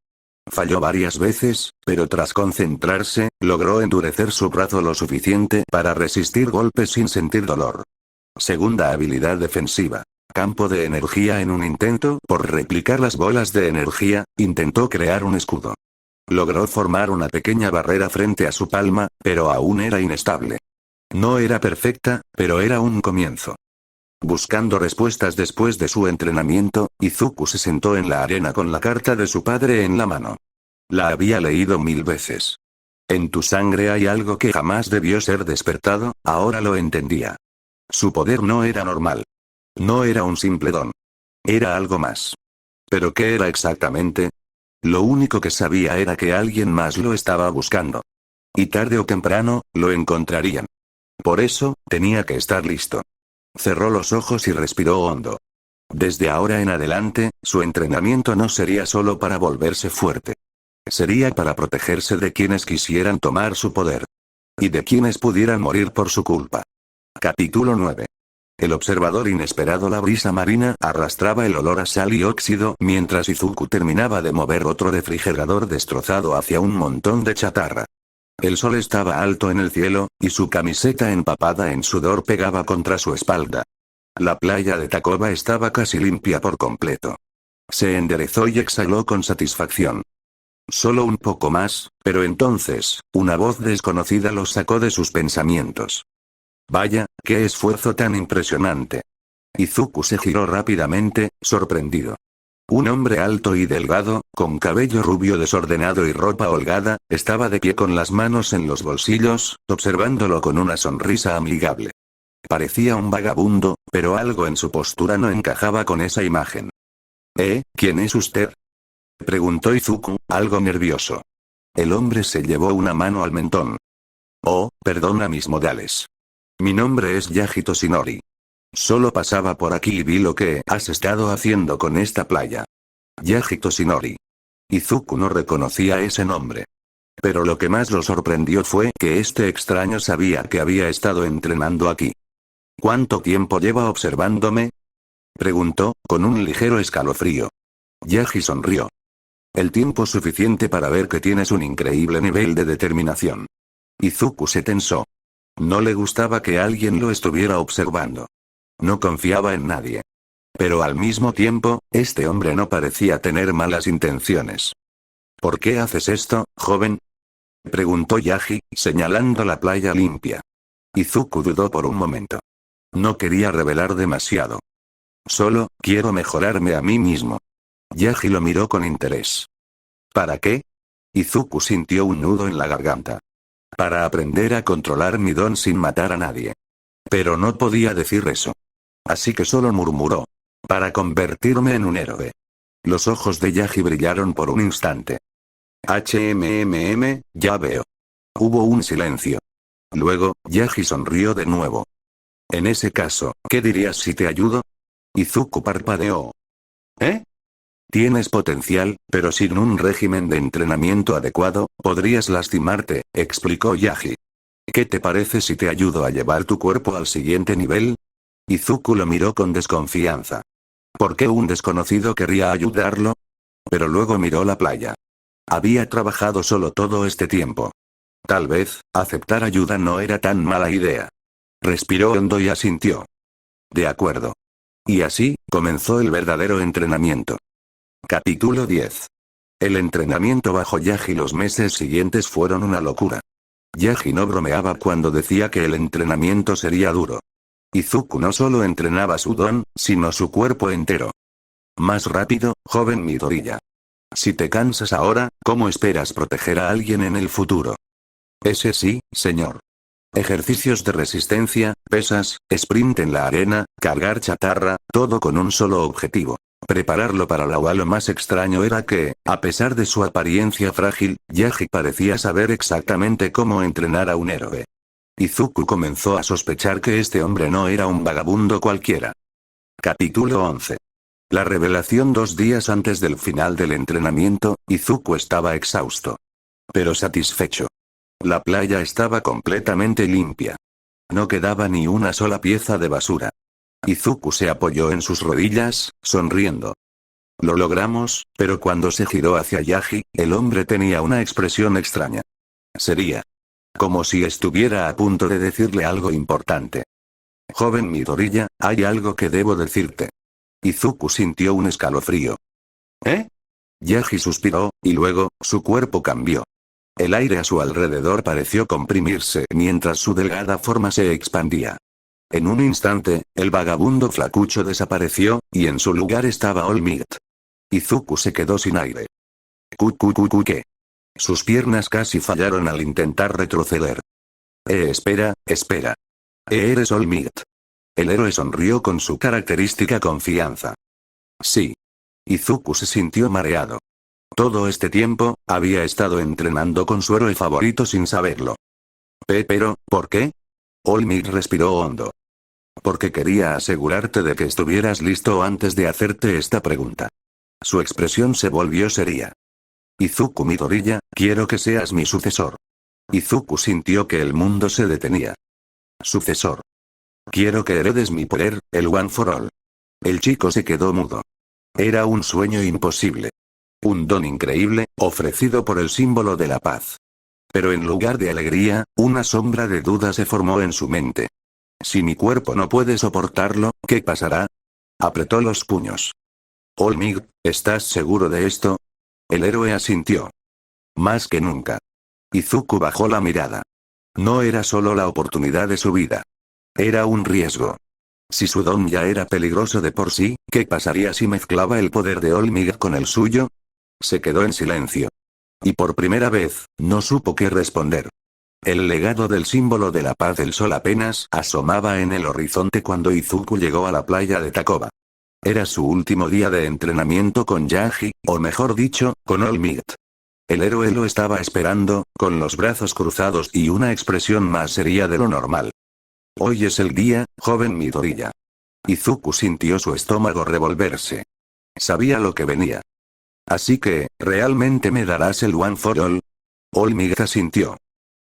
Falló varias veces, pero tras concentrarse, logró endurecer su brazo lo suficiente para resistir golpes sin sentir dolor. Segunda habilidad defensiva. Campo de energía. En un intento por replicar las bolas de energía, intentó crear un escudo. Logró formar una pequeña barrera frente a su palma, pero aún era inestable. No era perfecta, pero era un comienzo. Buscando respuestas después de su entrenamiento, Izuku se sentó en la arena con la carta de su padre en la mano. La había leído 1000 veces. En tu sangre hay algo que jamás debió ser despertado, ahora lo entendía. Su poder no era normal. No era un simple don. Era algo más. ¿Pero qué era exactamente? Lo único que sabía era que alguien más lo estaba buscando. Y tarde o temprano, lo encontrarían. Por eso, tenía que estar listo. Cerró los ojos y respiró hondo. Desde ahora en adelante, su entrenamiento no sería solo para volverse fuerte. Sería para protegerse de quienes quisieran tomar su poder. Y de quienes pudieran morir por su culpa. Capítulo 9. El observador inesperado. La brisa marina arrastraba el olor a sal y óxido mientras Izuku terminaba de mover otro refrigerador destrozado hacia un montón de chatarra. El sol estaba alto en el cielo, y su camiseta empapada en sudor pegaba contra su espalda. La playa de Takoba estaba casi limpia por completo. Se enderezó y exhaló con satisfacción. Solo un poco más, pero entonces, una voz desconocida lo sacó de sus pensamientos. Vaya, qué esfuerzo tan impresionante. Izuku se giró rápidamente, sorprendido. Un hombre alto y delgado, con cabello rubio desordenado y ropa holgada, estaba de pie con las manos en los bolsillos, observándolo con una sonrisa amigable. Parecía un vagabundo, pero algo en su postura no encajaba con esa imagen. ¿Quién es usted?, preguntó Izuku, algo nervioso. El hombre se llevó una mano al mentón. Oh, perdona mis modales. Mi nombre es Yaji Toshinori. Solo pasaba por aquí y vi lo que has estado haciendo con esta playa. Yaji Toshinori. Izuku no reconocía ese nombre. Pero lo que más lo sorprendió fue que este extraño sabía que había estado entrenando aquí. ¿Cuánto tiempo lleva observándome?, preguntó, con un ligero escalofrío. Yaji sonrió. El tiempo suficiente para ver que tienes un increíble nivel de determinación. Izuku se tensó. No le gustaba que alguien lo estuviera observando. No confiaba en nadie. Pero al mismo tiempo, este hombre no parecía tener malas intenciones. ¿Por qué haces esto, joven?, preguntó Yaji, señalando la playa limpia. Izuku dudó por un momento. No quería revelar demasiado. Solo, quiero mejorarme a mí mismo. Yaji lo miró con interés. ¿Para qué? Izuku sintió un nudo en la garganta. Para aprender a controlar mi don sin matar a nadie. Pero no podía decir eso. Así que solo murmuró. Para convertirme en un héroe. Los ojos de Yaji brillaron por un instante. Ya veo. Hubo un silencio. Luego, Yaji sonrió de nuevo. En ese caso, ¿qué dirías si te ayudo? Izuku parpadeó. Tienes potencial, pero sin un régimen de entrenamiento adecuado, podrías lastimarte, explicó Yaji. ¿Qué te parece si te ayudo a llevar tu cuerpo al siguiente nivel? Izuku lo miró con desconfianza. ¿Por qué un desconocido querría ayudarlo? Pero luego miró la playa. Había trabajado solo todo este tiempo. Tal vez, aceptar ayuda no era tan mala idea. Respiró hondo y asintió. De acuerdo. Y así, comenzó el verdadero entrenamiento. Capítulo 10. El entrenamiento bajo Yaji los meses siguientes fueron una locura. Yaji no bromeaba cuando decía que el entrenamiento sería duro. Izuku no solo entrenaba su don, sino su cuerpo entero. Más rápido, joven Midoriya. Si te cansas ahora, ¿cómo esperas proteger a alguien en el futuro? Ese sí, señor. Ejercicios de resistencia, pesas, sprint en la arena, cargar chatarra, todo con un solo objetivo. Prepararlo para la UA. Lo más extraño era que, a pesar de su apariencia frágil, Yaji parecía saber exactamente cómo entrenar a un héroe. Izuku comenzó a sospechar que este hombre no era un vagabundo cualquiera. Capítulo 11. La revelación. 2 días antes del final del entrenamiento, Izuku estaba exhausto. Pero satisfecho. La playa estaba completamente limpia. No quedaba ni una sola pieza de basura. Izuku se apoyó en sus rodillas, sonriendo. Lo logramos, pero cuando se giró hacia Yaji, el hombre tenía una expresión extraña. Sería como si estuviera a punto de decirle algo importante. Joven Midoriya, hay algo que debo decirte. Izuku sintió un escalofrío. Yaji suspiró, y luego, su cuerpo cambió. El aire a su alrededor pareció comprimirse mientras su delgada forma se expandía. En un instante, el vagabundo flacucho desapareció, y en su lugar estaba All Might. Izuku se quedó sin aire. ¿Qué? Sus piernas casi fallaron al intentar retroceder. Espera. ¿Eres All Might? El héroe sonrió con su característica confianza. Sí. Izuku se sintió mareado. Todo este tiempo, había estado entrenando con su héroe favorito sin saberlo. Pero, ¿por qué? Olmig respiró hondo. Porque quería asegurarte de que estuvieras listo antes de hacerte esta pregunta. Su expresión se volvió seria. Izuku Midoriya, quiero que seas mi sucesor. Izuku sintió que el mundo se detenía. Sucesor. Quiero que heredes mi poder, el One for All. El chico se quedó mudo. Era un sueño imposible. Un don increíble, ofrecido por el símbolo de la paz. Pero en lugar de alegría, una sombra de duda se formó en su mente. Si mi cuerpo no puede soportarlo, ¿qué pasará? Apretó los puños. Olmig, ¿estás seguro de esto? El héroe asintió. Más que nunca. Izuku bajó la mirada. No era solo la oportunidad de su vida. Era un riesgo. Si su don ya era peligroso de por sí, ¿qué pasaría si mezclaba el poder de Olmig con el suyo? Se quedó en silencio. Y por primera vez, no supo qué responder. El legado del símbolo de la paz del sol apenas asomaba en el horizonte cuando Izuku llegó a la playa de Takoba. Era su último día de entrenamiento con Yagi, o mejor dicho, con Olmig. El héroe lo estaba esperando, con los brazos cruzados y una expresión más seria de lo normal. Hoy es el día, joven Midoriya. Izuku sintió su estómago revolverse. Sabía lo que venía. Así que, ¿realmente me darás el One for All? Olmig asintió.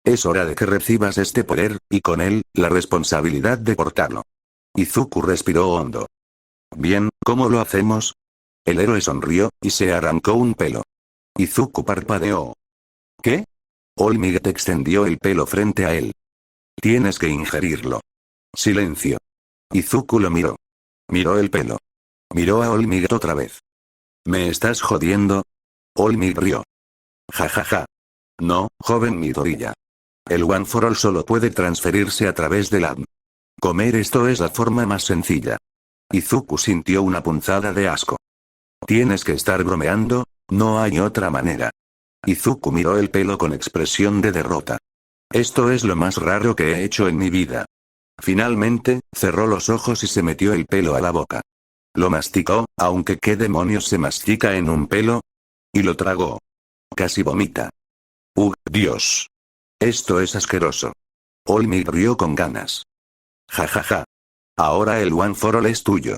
Es hora de que recibas este poder, y con él, la responsabilidad de portarlo. Izuku respiró hondo. Bien, ¿cómo lo hacemos? El héroe sonrió, y se arrancó un pelo. Izuku parpadeó. ¿Qué? Olmig extendió el pelo frente a él. Tienes que ingerirlo. Silencio. Izuku lo miró. Miró el pelo. Miró a Olmig otra vez. ¿Me estás jodiendo? Olmig rió. Ja ja ja. No, joven Midoriya. El One for All solo puede transferirse a través del ADN. Comer esto es la forma más sencilla. Izuku sintió una punzada de asco. Tienes que estar bromeando, no hay otra manera. Izuku miró el pelo con expresión de derrota. Esto es lo más raro que he hecho en mi vida. Finalmente, cerró los ojos y se metió el pelo a la boca. Lo masticó, aunque ¿qué demonios se mastica en un pelo? Y lo tragó. Casi vomita. Dios. Esto es asqueroso. Olmig rió con ganas. Ja ja ja. Ahora el One for All es tuyo.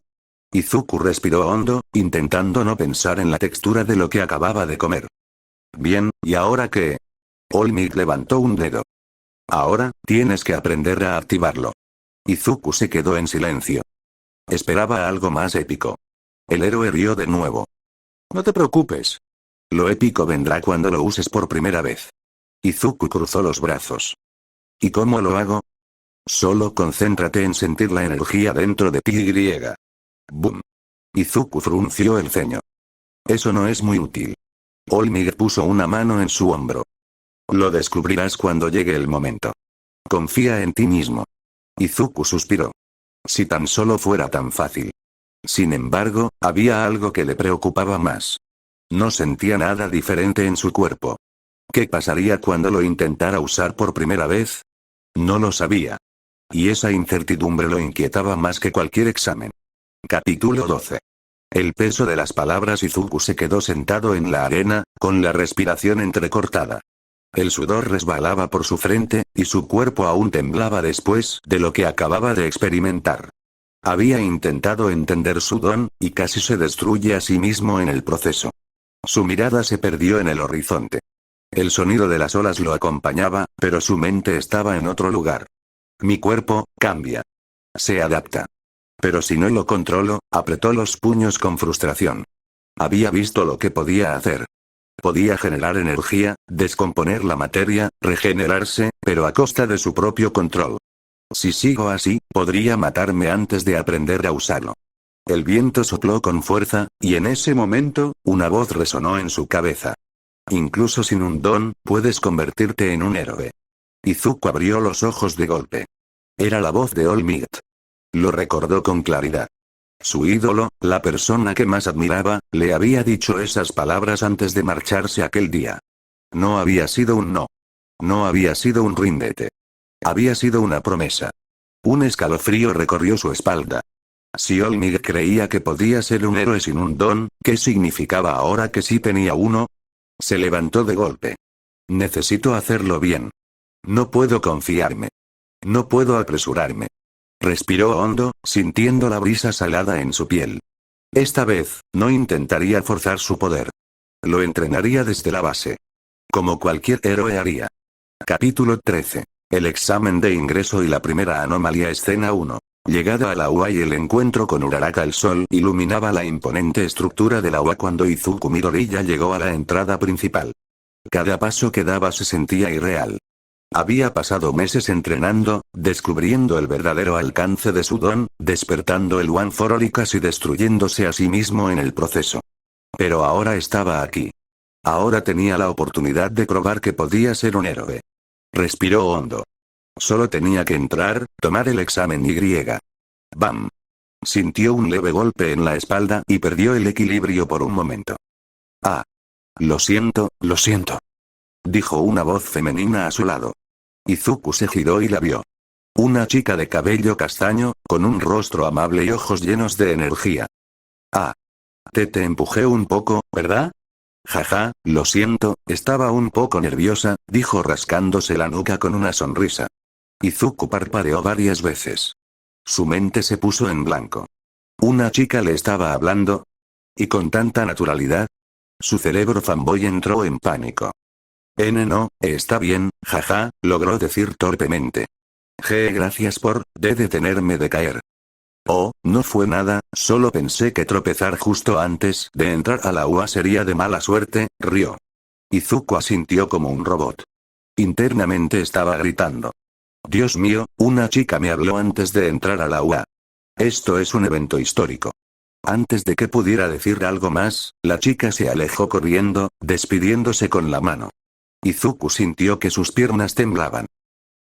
Izuku respiró hondo, intentando no pensar en la textura de lo que acababa de comer. Bien, ¿y ahora qué? Olmig levantó un dedo. Ahora, tienes que aprender a activarlo. Izuku se quedó en silencio. Esperaba algo más épico. El héroe rió de nuevo. No te preocupes. Lo épico vendrá cuando lo uses por primera vez. Izuku cruzó los brazos. ¿Y cómo lo hago? Solo concéntrate en sentir la energía dentro de ti y. Boom. Izuku frunció el ceño. Eso no es muy útil. Olmig puso una mano en su hombro. Lo descubrirás cuando llegue el momento. Confía en ti mismo. Izuku suspiró. Si tan solo fuera tan fácil. Sin embargo, había algo que le preocupaba más. No sentía nada diferente en su cuerpo. ¿Qué pasaría cuando lo intentara usar por primera vez? No lo sabía. Y esa incertidumbre lo inquietaba más que cualquier examen. Capítulo 12. El peso de las palabras. Izuku se quedó sentado en la arena, con la respiración entrecortada. El sudor resbalaba por su frente, y su cuerpo aún temblaba después de lo que acababa de experimentar. Había intentado entender su don, y casi se destruye a sí mismo en el proceso. Su mirada se perdió en el horizonte. El sonido de las olas lo acompañaba, pero su mente estaba en otro lugar. Mi cuerpo cambia. Se adapta. Pero si no lo controlo, apretó los puños con frustración. Había visto lo que podía hacer. Podía generar energía, descomponer la materia, regenerarse, pero a costa de su propio control. Si sigo así, podría matarme antes de aprender a usarlo. El viento sopló con fuerza, y en ese momento, una voz resonó en su cabeza. Incluso sin un don, puedes convertirte en un héroe. Izuku abrió los ojos de golpe. Era la voz de Olmig. Lo recordó con claridad. Su ídolo, la persona que más admiraba, le había dicho esas palabras antes de marcharse aquel día. No había sido un no. No había sido un ríndete. Había sido una promesa. Un escalofrío recorrió su espalda. Si Olmig creía que podía ser un héroe sin un don, ¿qué significaba ahora que sí tenía uno? Se levantó de golpe. Necesito hacerlo bien. No puedo confiarme. No puedo apresurarme. Respiró hondo, sintiendo la brisa salada en su piel. Esta vez, no intentaría forzar su poder. Lo entrenaría desde la base. Como cualquier héroe haría. Capítulo 13. El examen de ingreso y la primera anomalía. Escena 1. Llegada a la UA y el encuentro con Uraraka. El sol iluminaba la imponente estructura de la UA cuando Izuku Midoriya llegó a la entrada principal. Cada paso que daba se sentía irreal. Había pasado meses entrenando, descubriendo el verdadero alcance de su don, despertando el One for All y casi destruyéndose a sí mismo en el proceso. Pero ahora estaba aquí. Ahora tenía la oportunidad de probar que podía ser un héroe. Respiró hondo. Solo tenía que entrar, tomar el examen y... ¡Bam! Sintió un leve golpe en la espalda y perdió el equilibrio por un momento. Ah. Lo siento, dijo una voz femenina a su lado. Izuku se giró y la vio. Una chica de cabello castaño, con un rostro amable y ojos llenos de energía. Ah. Te empujé un poco, ¿verdad? Jaja, lo siento, estaba un poco nerviosa, dijo rascándose la nuca con una sonrisa. Izuku parpadeó varias veces. Su mente se puso en blanco. ¿Una chica le estaba hablando? ¿Y con tanta naturalidad? Su cerebro fanboy entró en pánico. No, está bien, jaja, logró decir torpemente. Gracias por detenerme de caer. Oh, no fue nada, solo pensé que tropezar justo antes de entrar a la UA sería de mala suerte, rió. Izuku asintió como un robot. Internamente estaba gritando. Dios mío, una chica me habló antes de entrar a la UA. Esto es un evento histórico. Antes de que pudiera decir algo más, la chica se alejó corriendo, despidiéndose con la mano. Izuku sintió que sus piernas temblaban.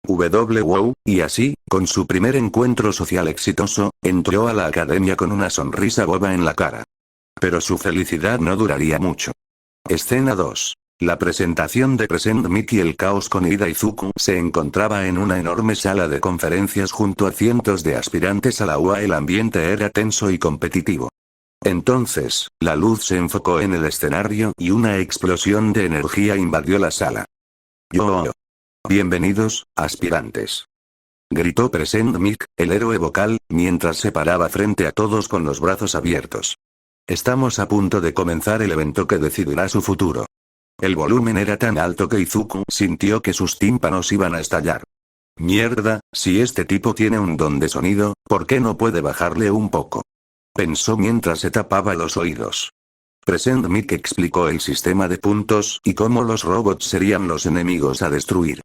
Wow, y así, con su primer encuentro social exitoso, entró a la academia con una sonrisa boba en la cara. Pero su felicidad no duraría mucho. Escena 2. La presentación de Present Mic y el caos con Ida. Izuku se encontraba en una enorme sala de conferencias junto a cientos de aspirantes a la UA. El ambiente era tenso y competitivo. Entonces, la luz se enfocó en el escenario y una explosión de energía invadió la sala. ¡Yo! Bienvenidos, aspirantes. Gritó Present Mic, el héroe vocal, mientras se paraba frente a todos con los brazos abiertos. Estamos a punto de comenzar el evento que decidirá su futuro. El volumen era tan alto que Izuku sintió que sus tímpanos iban a estallar. Mierda, si este tipo tiene un don de sonido, ¿por qué no puede bajarle un poco? Pensó mientras se tapaba los oídos. Present Mic explicó el sistema de puntos y cómo los robots serían los enemigos a destruir.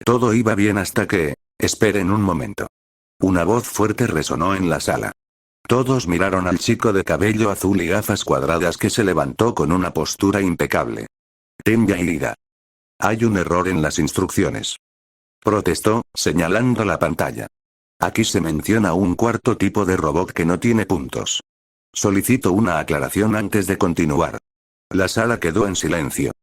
Todo iba bien hasta que... Esperen un momento. Una voz fuerte resonó en la sala. Todos miraron al chico de cabello azul y gafas cuadradas que se levantó con una postura impecable. Tenya Ida. Hay un error en las instrucciones. Protestó, señalando la pantalla. Aquí se menciona un cuarto tipo de robot que no tiene puntos. Solicito una aclaración antes de continuar. La sala quedó en silencio.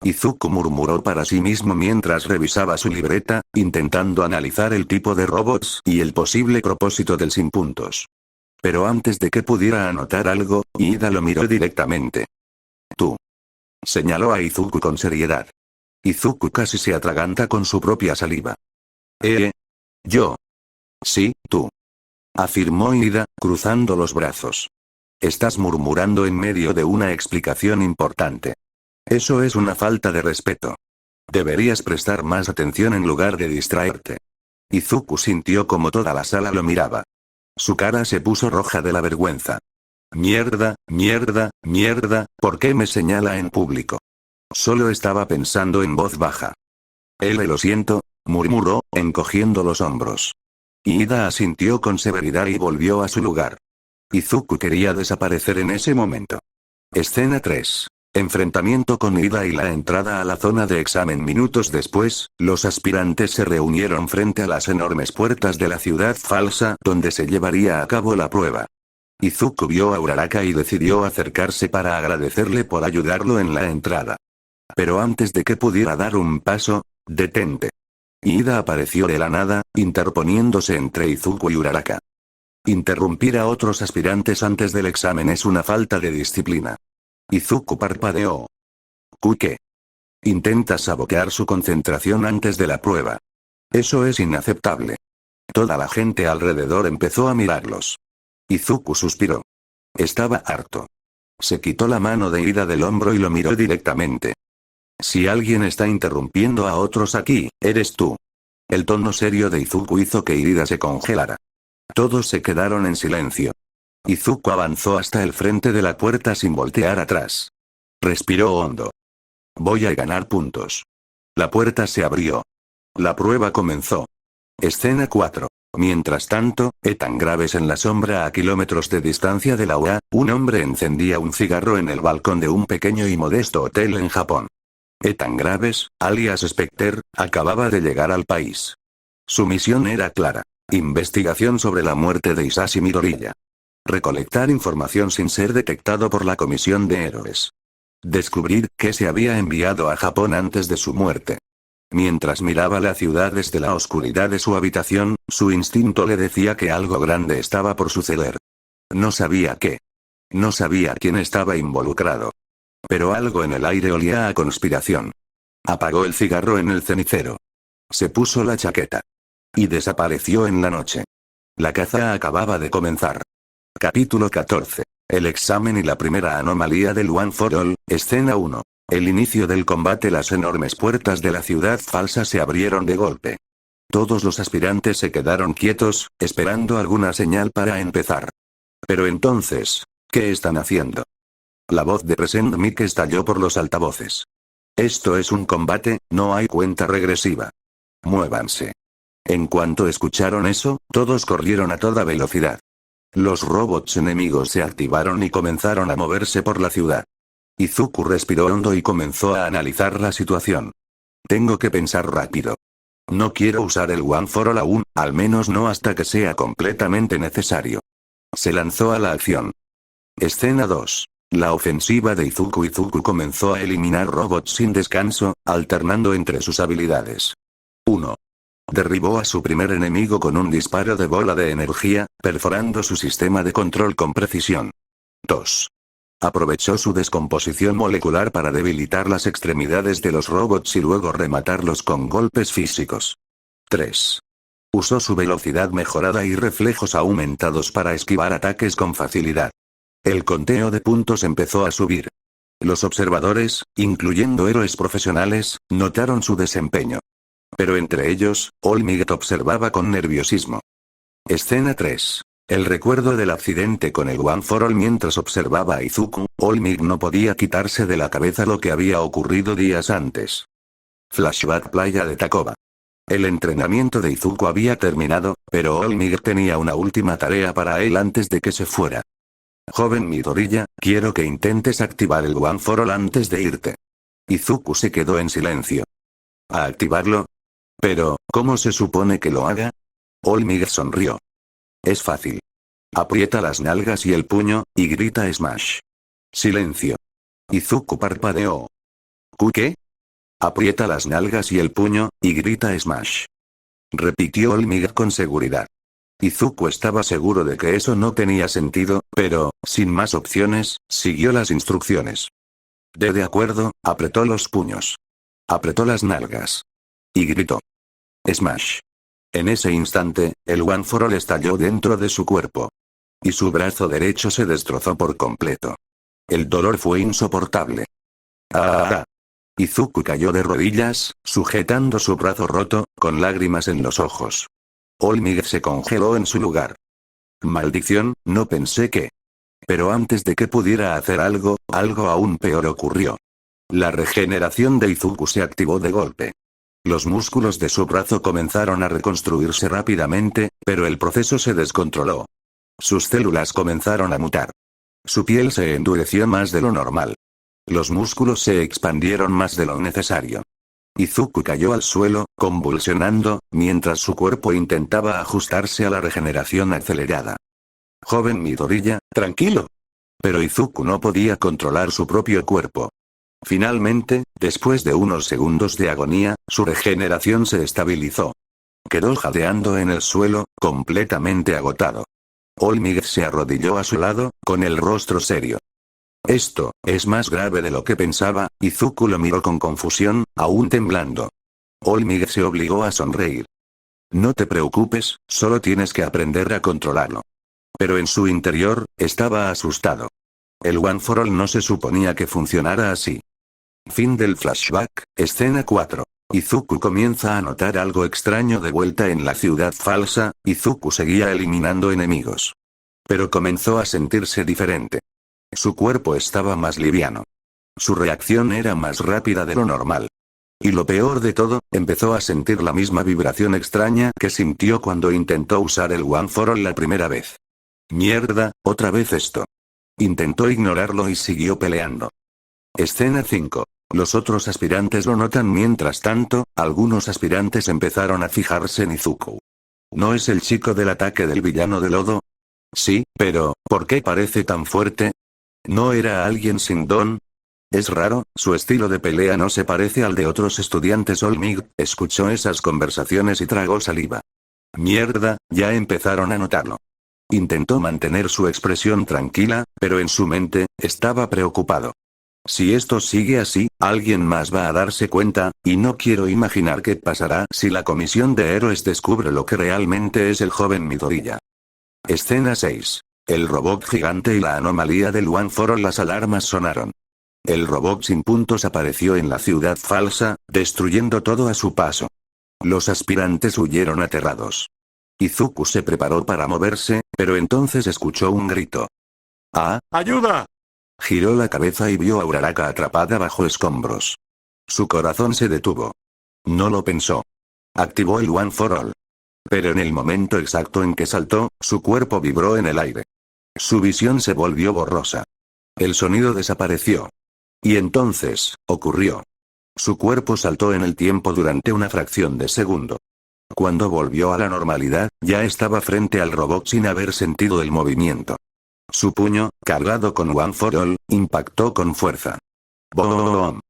Izuku murmuró para sí mismo mientras revisaba su libreta, intentando analizar el tipo de robots y el posible propósito del sin puntos. Pero antes de que pudiera anotar algo, Ida lo miró directamente. Tú. Señaló a Izuku con seriedad. Izuku casi se atraganta con su propia saliva. Yo. Sí, tú. Afirmó Ida, cruzando los brazos. Estás murmurando en medio de una explicación importante. Eso es una falta de respeto. Deberías prestar más atención en lugar de distraerte. Izuku sintió como toda la sala lo miraba. Su cara se puso roja de la vergüenza. Mierda, ¿por qué me señala en público? Solo estaba pensando en voz baja. Lo siento, murmuró, encogiendo los hombros. Ida asintió con severidad y volvió a su lugar. Izuku quería desaparecer en ese momento. Escena 3. Enfrentamiento con Ida y la entrada a la zona de examen. Minutos después, los aspirantes se reunieron frente a las enormes puertas de la ciudad falsa donde se llevaría a cabo la prueba. Izuku vio a Uraraka y decidió acercarse para agradecerle por ayudarlo en la entrada. Pero antes de que pudiera dar un paso, detente. Ida apareció de la nada, interponiéndose entre Izuku y Uraraka. Interrumpir a otros aspirantes antes del examen es una falta de disciplina. Izuku parpadeó. ¿Qué? Intenta sabotear su concentración antes de la prueba. Eso es inaceptable. Toda la gente alrededor empezó a mirarlos. Izuku suspiró. Estaba harto. Se quitó la mano de Ida del hombro y lo miró directamente. Si alguien está interrumpiendo a otros aquí, eres tú. El tono serio de Izuku hizo que Ida se congelara. Todos se quedaron en silencio. Izuku avanzó hasta el frente de la puerta sin voltear atrás. Respiró hondo. Voy a ganar puntos. La puerta se abrió. La prueba comenzó. Escena 4. Mientras tanto, tan graves en la sombra a kilómetros de distancia de la UA, un hombre encendía un cigarro en el balcón de un pequeño y modesto hotel en Japón. Tan Graves, alias Specter, acababa de llegar al país. Su misión era clara. Investigación sobre la muerte de Hisashi Midoriya. Recolectar información sin ser detectado por la Comisión de Héroes. Descubrir qué se había enviado a Japón antes de su muerte. Mientras miraba la ciudad desde la oscuridad de su habitación, su instinto le decía que algo grande estaba por suceder. No sabía qué. No sabía quién estaba involucrado. Pero algo en el aire olía a conspiración. Apagó el cigarro en el cenicero. Se puso la chaqueta. Y desapareció en la noche. La caza acababa de comenzar. Capítulo 14. El examen y la primera anomalía del One for All, escena 1. El inicio del combate. Las enormes puertas de la ciudad falsa se abrieron de golpe. Todos los aspirantes se quedaron quietos, esperando alguna señal para empezar. Pero entonces, ¿qué están haciendo? La voz de Present Mic estalló por los altavoces. Esto es un combate, no hay cuenta regresiva. Muévanse. En cuanto escucharon eso, todos corrieron a toda velocidad. Los robots enemigos se activaron y comenzaron a moverse por la ciudad. Izuku respiró hondo y comenzó a analizar la situación. Tengo que pensar rápido. No quiero usar el One for All aún, al menos no hasta que sea completamente necesario. Se lanzó a la acción. Escena 2. La ofensiva de Izuku. Izuku comenzó a eliminar robots sin descanso, alternando entre sus habilidades. 1. Derribó a su primer enemigo con un disparo de bola de energía, perforando su sistema de control con precisión. 2. Aprovechó su descomposición molecular para debilitar las extremidades de los robots y luego rematarlos con golpes físicos. 3. Usó su velocidad mejorada y reflejos aumentados para esquivar ataques con facilidad. El conteo de puntos empezó a subir. Los observadores, incluyendo héroes profesionales, notaron su desempeño. Pero entre ellos, All Might observaba con nerviosismo. Escena 3. El recuerdo del accidente con el One for All. Mientras observaba a Izuku, All Might no podía quitarse de la cabeza lo que había ocurrido días antes. Flashback. Playa de Takoba. El entrenamiento de Izuku había terminado, pero All Might tenía una última tarea para él antes de que se fuera. Joven Midoriya, quiero que intentes activar el One for All antes de irte. Izuku se quedó en silencio. ¿A activarlo? Pero, ¿cómo se supone que lo haga? All Might sonrió. Es fácil. Aprieta las nalgas y el puño, y grita Smash. Silencio. Izuku parpadeó. ¿Qué? Aprieta las nalgas y el puño, y grita Smash. Repitió All Might con seguridad. Izuku estaba seguro de que eso no tenía sentido, pero, sin más opciones, siguió las instrucciones. De acuerdo, apretó los puños. Apretó las nalgas. Y gritó. Smash. En ese instante, el One for All estalló dentro de su cuerpo. Y su brazo derecho se destrozó por completo. El dolor fue insoportable. ¡Ah! Izuku cayó de rodillas, sujetando su brazo roto, con lágrimas en los ojos. All Might se congeló en su lugar. Maldición, no pensé que... Pero antes de que pudiera hacer algo, algo aún peor ocurrió. La regeneración de Izuku se activó de golpe. Los músculos de su brazo comenzaron a reconstruirse rápidamente, pero el proceso se descontroló. Sus células comenzaron a mutar. Su piel se endureció más de lo normal. Los músculos se expandieron más de lo necesario. Izuku cayó al suelo, convulsionando, mientras su cuerpo intentaba ajustarse a la regeneración acelerada. Joven Midoriya, tranquilo. Pero Izuku no podía controlar su propio cuerpo. Finalmente, después de unos segundos de agonía, su regeneración se estabilizó. Quedó jadeando en el suelo, completamente agotado. Olmig se arrodilló a su lado, con el rostro serio. Esto, es más grave de lo que pensaba, Izuku lo miró con confusión, aún temblando. Olmig se obligó a sonreír. No te preocupes, solo tienes que aprender a controlarlo. Pero en su interior, estaba asustado. El One for All no se suponía que funcionara así. Fin del flashback, escena 4. Izuku comienza a notar algo extraño de vuelta en la ciudad falsa. Izuku seguía eliminando enemigos. Pero comenzó a sentirse diferente. Su cuerpo estaba más liviano. Su reacción era más rápida de lo normal. Y lo peor de todo, empezó a sentir la misma vibración extraña que sintió cuando intentó usar el One for All la primera vez. Mierda, otra vez esto. Intentó ignorarlo y siguió peleando. Escena 5. Los otros aspirantes lo notan mientras tanto, algunos aspirantes empezaron a fijarse en Izuku. ¿No es el chico del ataque del villano de lodo? Sí, pero, ¿por qué parece tan fuerte? ¿No era alguien sin don? Es raro, su estilo de pelea no se parece al de otros estudiantes. Olmig escuchó esas conversaciones y tragó saliva. Mierda, ya empezaron a notarlo. Intentó mantener su expresión tranquila, pero en su mente, estaba preocupado. Si esto sigue así, alguien más va a darse cuenta, y no quiero imaginar qué pasará si la comisión de héroes descubre lo que realmente es el joven Midoriya. Escena 6. El robot gigante y la anomalía del One for All. Las alarmas sonaron. El robot sin puntos apareció en la ciudad falsa, destruyendo todo a su paso. Los aspirantes huyeron aterrados. Izuku se preparó para moverse, pero entonces escuchó un grito. ¡Ah! ¡Ayuda! Giró la cabeza y vio a Uraraka atrapada bajo escombros. Su corazón se detuvo. No lo pensó. Activó el One for All. Pero en el momento exacto en que saltó, su cuerpo vibró en el aire. Su visión se volvió borrosa. El sonido desapareció. Y entonces, ocurrió. Su cuerpo saltó en el tiempo durante una fracción de segundo. Cuando volvió a la normalidad, ya estaba frente al robot sin haber sentido el movimiento. Su puño, cargado con One for All, impactó con fuerza. ¡Boom!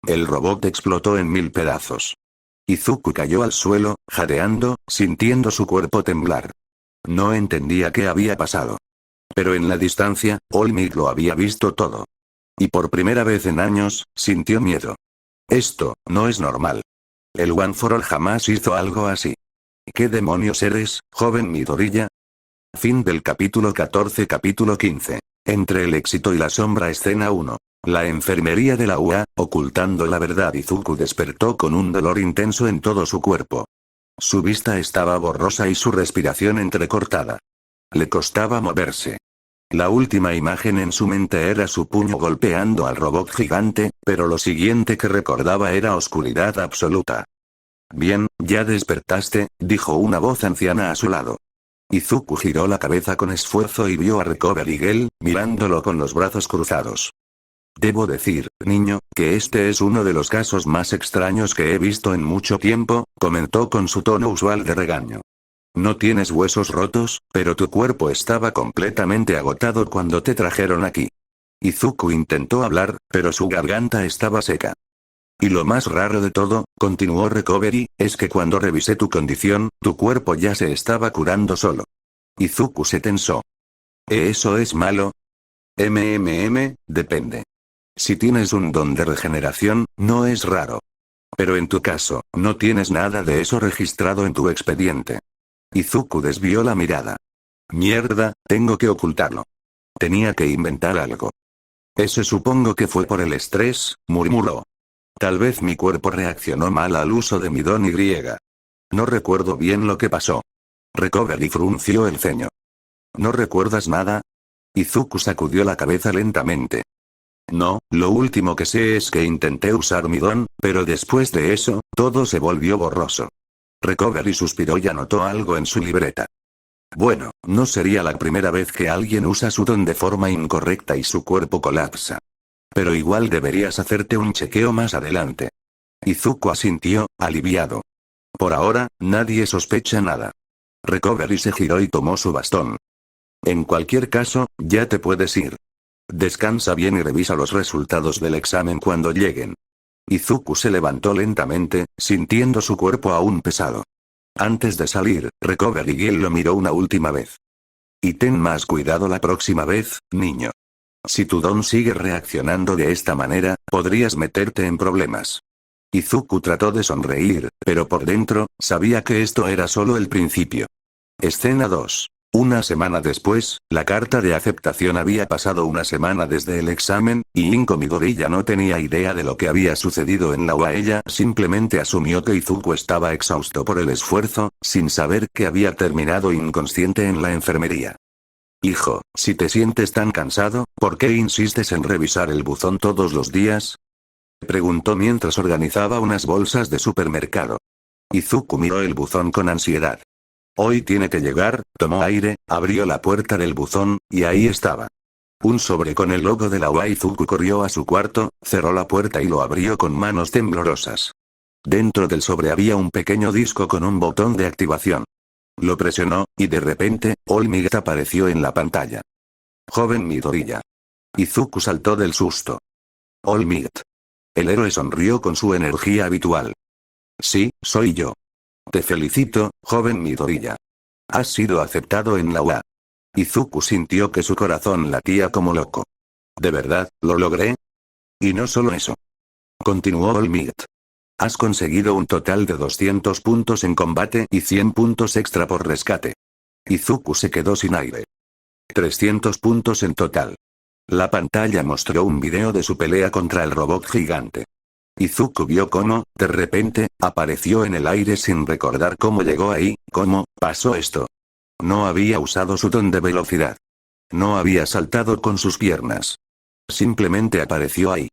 El robot explotó en 1000 pedazos. Izuku cayó al suelo, jadeando, sintiendo su cuerpo temblar. No entendía qué había pasado. Pero en la distancia, Olmig lo había visto todo. Y por primera vez en años, sintió miedo. Esto, no es normal. El One for All jamás hizo algo así. ¿Qué demonios eres, joven Midoriya? Fin del capítulo 14. Capítulo 15. Entre el éxito y la sombra. Escena 1. La enfermería de la UA, ocultando la verdad. Izuku despertó con un dolor intenso en todo su cuerpo. Su vista estaba borrosa y su respiración entrecortada. Le costaba moverse. La última imagen en su mente era su puño golpeando al robot gigante, pero lo siguiente que recordaba era oscuridad absoluta. Bien, ya despertaste, dijo una voz anciana a su lado. Izuku giró la cabeza con esfuerzo y vio a Recovery Girl, mirándolo con los brazos cruzados. Debo decir, niño, que este es uno de los casos más extraños que he visto en mucho tiempo, comentó con su tono usual de regaño. No tienes huesos rotos, pero tu cuerpo estaba completamente agotado cuando te trajeron aquí. Izuku intentó hablar, pero su garganta estaba seca. Y lo más raro de todo, continuó Recovery, es que cuando revisé tu condición, tu cuerpo ya se estaba curando solo. Izuku se tensó. ¿Eso es malo? Depende. Si tienes un don de regeneración, no es raro. Pero en tu caso, no tienes nada de eso registrado en tu expediente. Izuku desvió la mirada. Mierda, tengo que ocultarlo. Tenía que inventar algo. Ese supongo que fue por el estrés, murmuró. Tal vez mi cuerpo reaccionó mal al uso de mi don Y. No recuerdo bien lo que pasó. Recovery frunció el ceño. ¿No recuerdas nada? Izuku sacudió la cabeza lentamente. No, lo último que sé es que intenté usar mi don, pero después de eso, todo se volvió borroso. Recovery suspiró y anotó algo en su libreta. Bueno, no sería la primera vez que alguien usa su don de forma incorrecta y su cuerpo colapsa. Pero igual deberías hacerte un chequeo más adelante. Izuku asintió, aliviado. Por ahora, nadie sospecha nada. Recovery se giró y tomó su bastón. En cualquier caso, ya te puedes ir. Descansa bien y revisa los resultados del examen cuando lleguen. Izuku se levantó lentamente, sintiendo su cuerpo aún pesado. Antes de salir, Recovery Girl lo miró una última vez. Y ten más cuidado la próxima vez, niño. Si tu don sigue reaccionando de esta manera, podrías meterte en problemas. Izuku trató de sonreír, pero por dentro, sabía que esto era solo el principio. Escena 2. Una semana después, la carta de aceptación había pasado una semana desde el examen, y Inko Midoriya no tenía idea de lo que había sucedido en la UA. Ella simplemente asumió que Izuku estaba exhausto por el esfuerzo, sin saber que había terminado inconsciente en la enfermería. Hijo, si te sientes tan cansado, ¿por qué insistes en revisar el buzón todos los días? Preguntó mientras organizaba unas bolsas de supermercado. Izuku miró el buzón con ansiedad. Hoy tiene que llegar, tomó aire, abrió la puerta del buzón, y ahí estaba. Un sobre con el logo de la UA. Izuku corrió a su cuarto, cerró la puerta y lo abrió con manos temblorosas. Dentro del sobre había un pequeño disco con un botón de activación. Lo presionó, y de repente, All Might apareció en la pantalla. Joven Midoriya. Izuku saltó del susto. All Might. El héroe sonrió con su energía habitual. Sí, soy yo. Te felicito, joven Midoriya. Has sido aceptado en la UA. Izuku sintió que su corazón latía como loco. ¿De verdad, lo logré? Y no solo eso. Continuó All Might. Has conseguido un total de 200 puntos en combate y 100 puntos extra por rescate. Izuku se quedó sin aire. 300 puntos en total. La pantalla mostró un video de su pelea contra el robot gigante. Izuku vio cómo, de repente, apareció en el aire sin recordar cómo llegó ahí. ¿Cómo pasó esto? No había usado su don de velocidad. No había saltado con sus piernas. Simplemente apareció ahí.